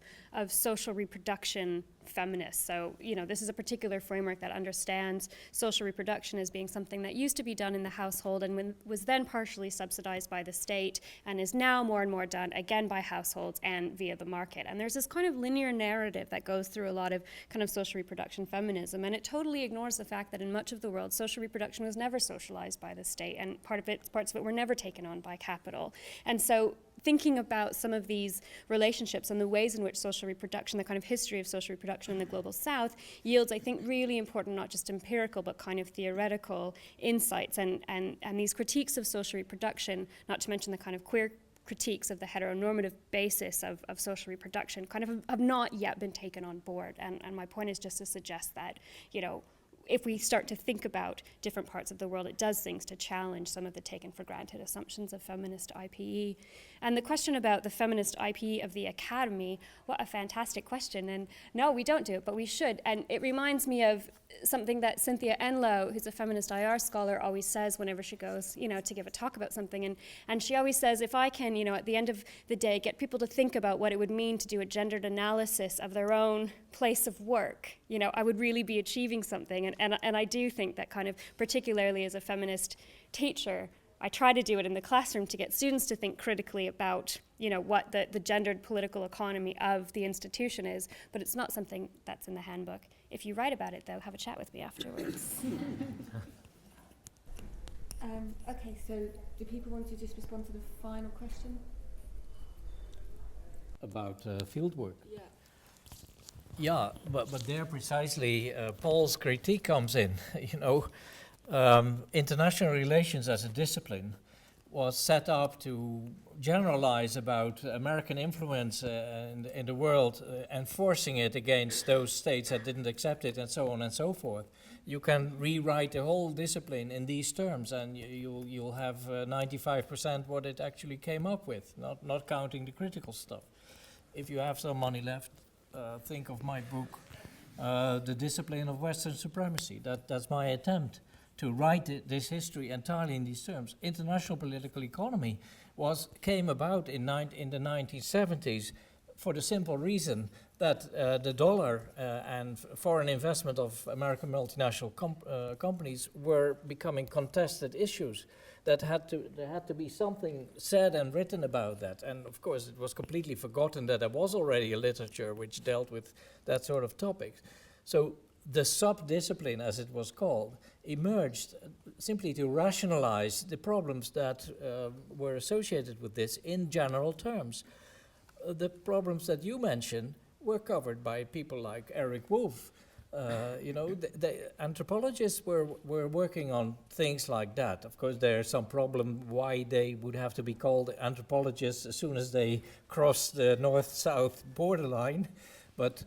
social reproduction feminists. So, you know, this is a particular framework that understands social reproduction as being something that used to be done in the household and was then partially subsidized by the state and is now more and more done again by households and via the market. And there's this kind of linear narrative that goes through a lot of kind of social reproduction feminism, and it totally ignores the fact that in much of the world social reproduction was never socialized by the state, and parts of it were never taken on by capital. And so thinking about some of these relationships and the ways in which social reproduction, the kind of history of social reproduction in the Global South, yields, I think, really important, not just empirical, but kind of theoretical insights. And these critiques of social reproduction, not to mention the kind of queer critiques of the heteronormative basis of social reproduction, kind of have not yet been taken on board. And my point is just to suggest that, you know, if we start to think about different parts of the world, it does things to challenge some of the taken for granted assumptions of feminist IPE. And the question about the feminist IPE of the academy, what a fantastic question. And no, we don't do it, but we should. And it reminds me of something that Cynthia Enlow, who's a feminist IR scholar, always says whenever she goes, you know, to give a talk about something. And she always says, if I can, you know, at the end of the day, get people to think about what it would mean to do a gendered analysis of their own place of work, you know, I would really be achieving something. And I do think that kind of, particularly as a feminist teacher, I try to do it in the classroom to get students to think critically about, you know, what the gendered political economy of the institution is, but it's not something that's in the handbook. If you write about it, though, have a chat with me afterwards. Okay, so do people want to just respond to the final question? About fieldwork. Yeah. Yeah, but there precisely Paul's critique comes in. You know, international relations as a discipline was set up to generalize about American influence in the world, enforcing it against those states that didn't accept it, and so on and so forth. You can rewrite the whole discipline in these terms, and you'll have 95% what it actually came up with, not counting the critical stuff. If you have some money left, think of my book, The Discipline of Western Supremacy. That's my attempt to write this history entirely in these terms. International political economy came about in the 1970s for the simple reason that the dollar and foreign investment of American multinational companies were becoming contested issues. There had to be something said and written about that. And of course, it was completely forgotten that there was already a literature which dealt with that sort of topic. So the sub-discipline, as it was called, emerged simply to rationalize the problems that were associated with this in general terms. The problems that you mentioned were covered by people like Eric Wolf. The anthropologists were working on things like that. Of course, there's some problem why they would have to be called anthropologists as soon as they cross the north-south borderline. But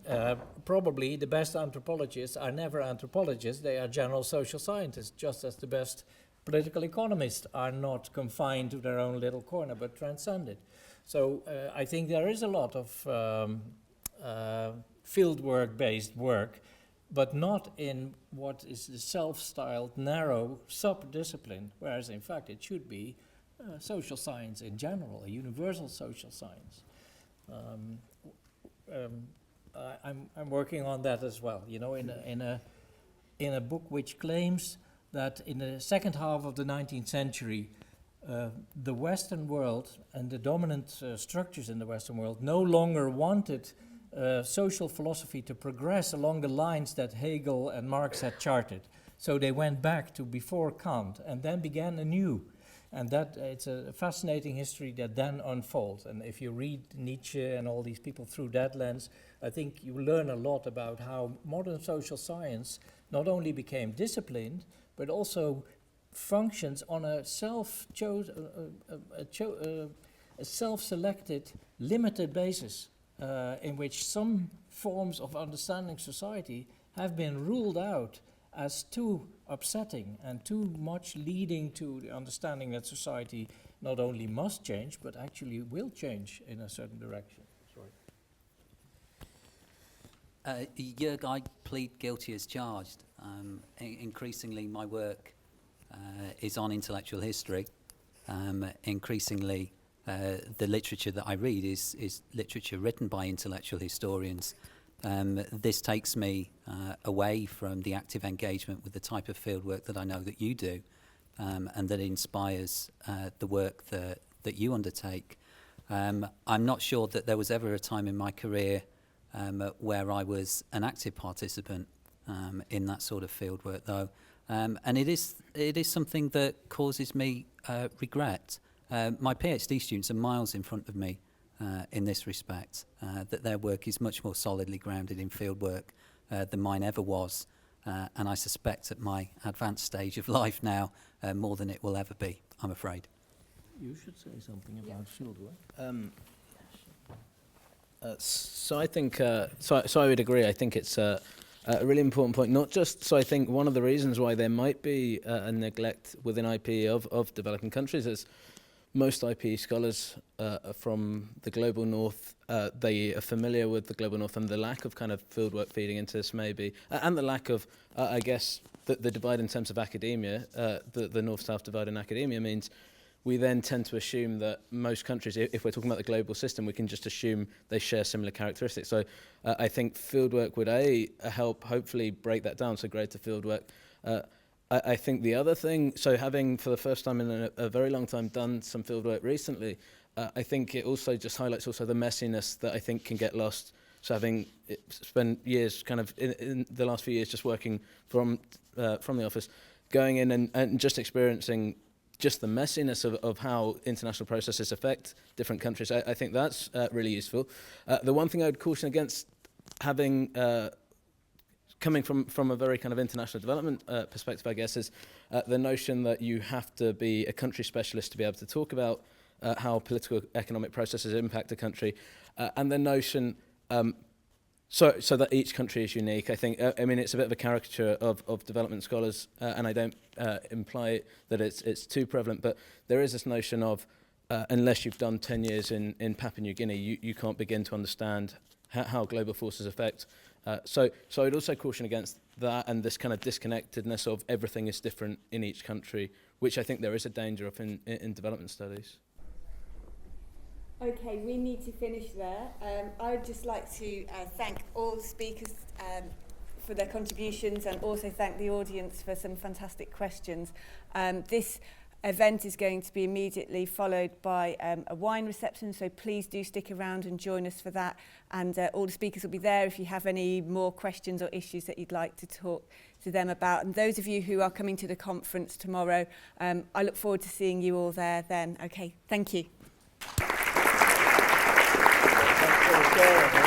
probably the best anthropologists are never anthropologists, they are general social scientists, just as the best political economists are not confined to their own little corner, but transcended. So I think there is a lot of fieldwork-based work, but not in what is the self-styled narrow sub-discipline, whereas in fact it should be social science in general, a universal social science. I'm working on that as well, in a book which claims that in the second half of the 19th century, the Western world and the dominant structures in the Western world no longer wanted social philosophy to progress along the lines that Hegel and Marx had charted. So they went back to before Kant and then began anew. And that it's a fascinating history that then unfolds. And if you read Nietzsche and all these people through that lens, I think you learn a lot about how modern social science not only became disciplined, but also functions on a self-selected, limited basis, in which some forms of understanding society have been ruled out as too upsetting and too much leading to the understanding that society not only must change, but actually will change in a certain direction. Sorry. Jörg, I plead guilty as charged. Increasingly, my work is on intellectual history. Increasingly, the literature that I read is literature written by intellectual historians. This takes me away from the active engagement with the type of fieldwork that I know that you do, and that inspires the work that you undertake. I'm not sure that there was ever a time in my career where I was an active participant in that sort of fieldwork, though, and it is something that causes me regret. My PhD students are miles in front of me in this respect, that their work is much more solidly grounded in fieldwork than mine ever was, and I suspect at my advanced stage of life now, more than it will ever be, I'm afraid. You should say something about fieldwork. So I think, so I would agree. I think it's a really important point. Not just, so I think one of the reasons why there might be a neglect within IPE of developing countries is most IPE scholars from the global north, they are familiar with the global north and the lack of kind of fieldwork feeding into this maybe, and the lack of, I guess, the divide in terms of academia, the north-south divide in academia means we then tend to assume that most countries, if we're talking about the global system, we can just assume they share similar characteristics. So I think fieldwork would help hopefully break that down, so greater fieldwork. I think the other thing, so having for the first time in a very long time done some fieldwork recently, I think it also just highlights also the messiness that I think can get lost. So having spent years kind of in the last few years just working from the office, going in and just experiencing just the messiness of how international processes affect different countries, I think that's really useful. The one thing I would caution against having coming from a very kind of international development perspective, I guess, is the notion that you have to be a country specialist to be able to talk about how political economic processes impact a country, and the notion so that each country is unique. I think, I mean, it's a bit of a caricature of development scholars, and I don't imply that it's too prevalent, but there is this notion of unless you've done 10 years in Papua New Guinea, you can't begin to understand how global forces affect. So I'd also caution against that and this kind of disconnectedness of everything is different in each country, which I think there is a danger of in development studies. Okay, we need to finish there. I would just like to thank all the speakers for their contributions and also thank the audience for some fantastic questions. This event is going to be immediately followed by a wine reception, so please do stick around and join us for that. And all the speakers will be there if you have any more questions or issues that you'd like to talk to them about. And those of you who are coming to the conference tomorrow, I look forward to seeing you all there then. Okay, thank you. Thanks for sharing.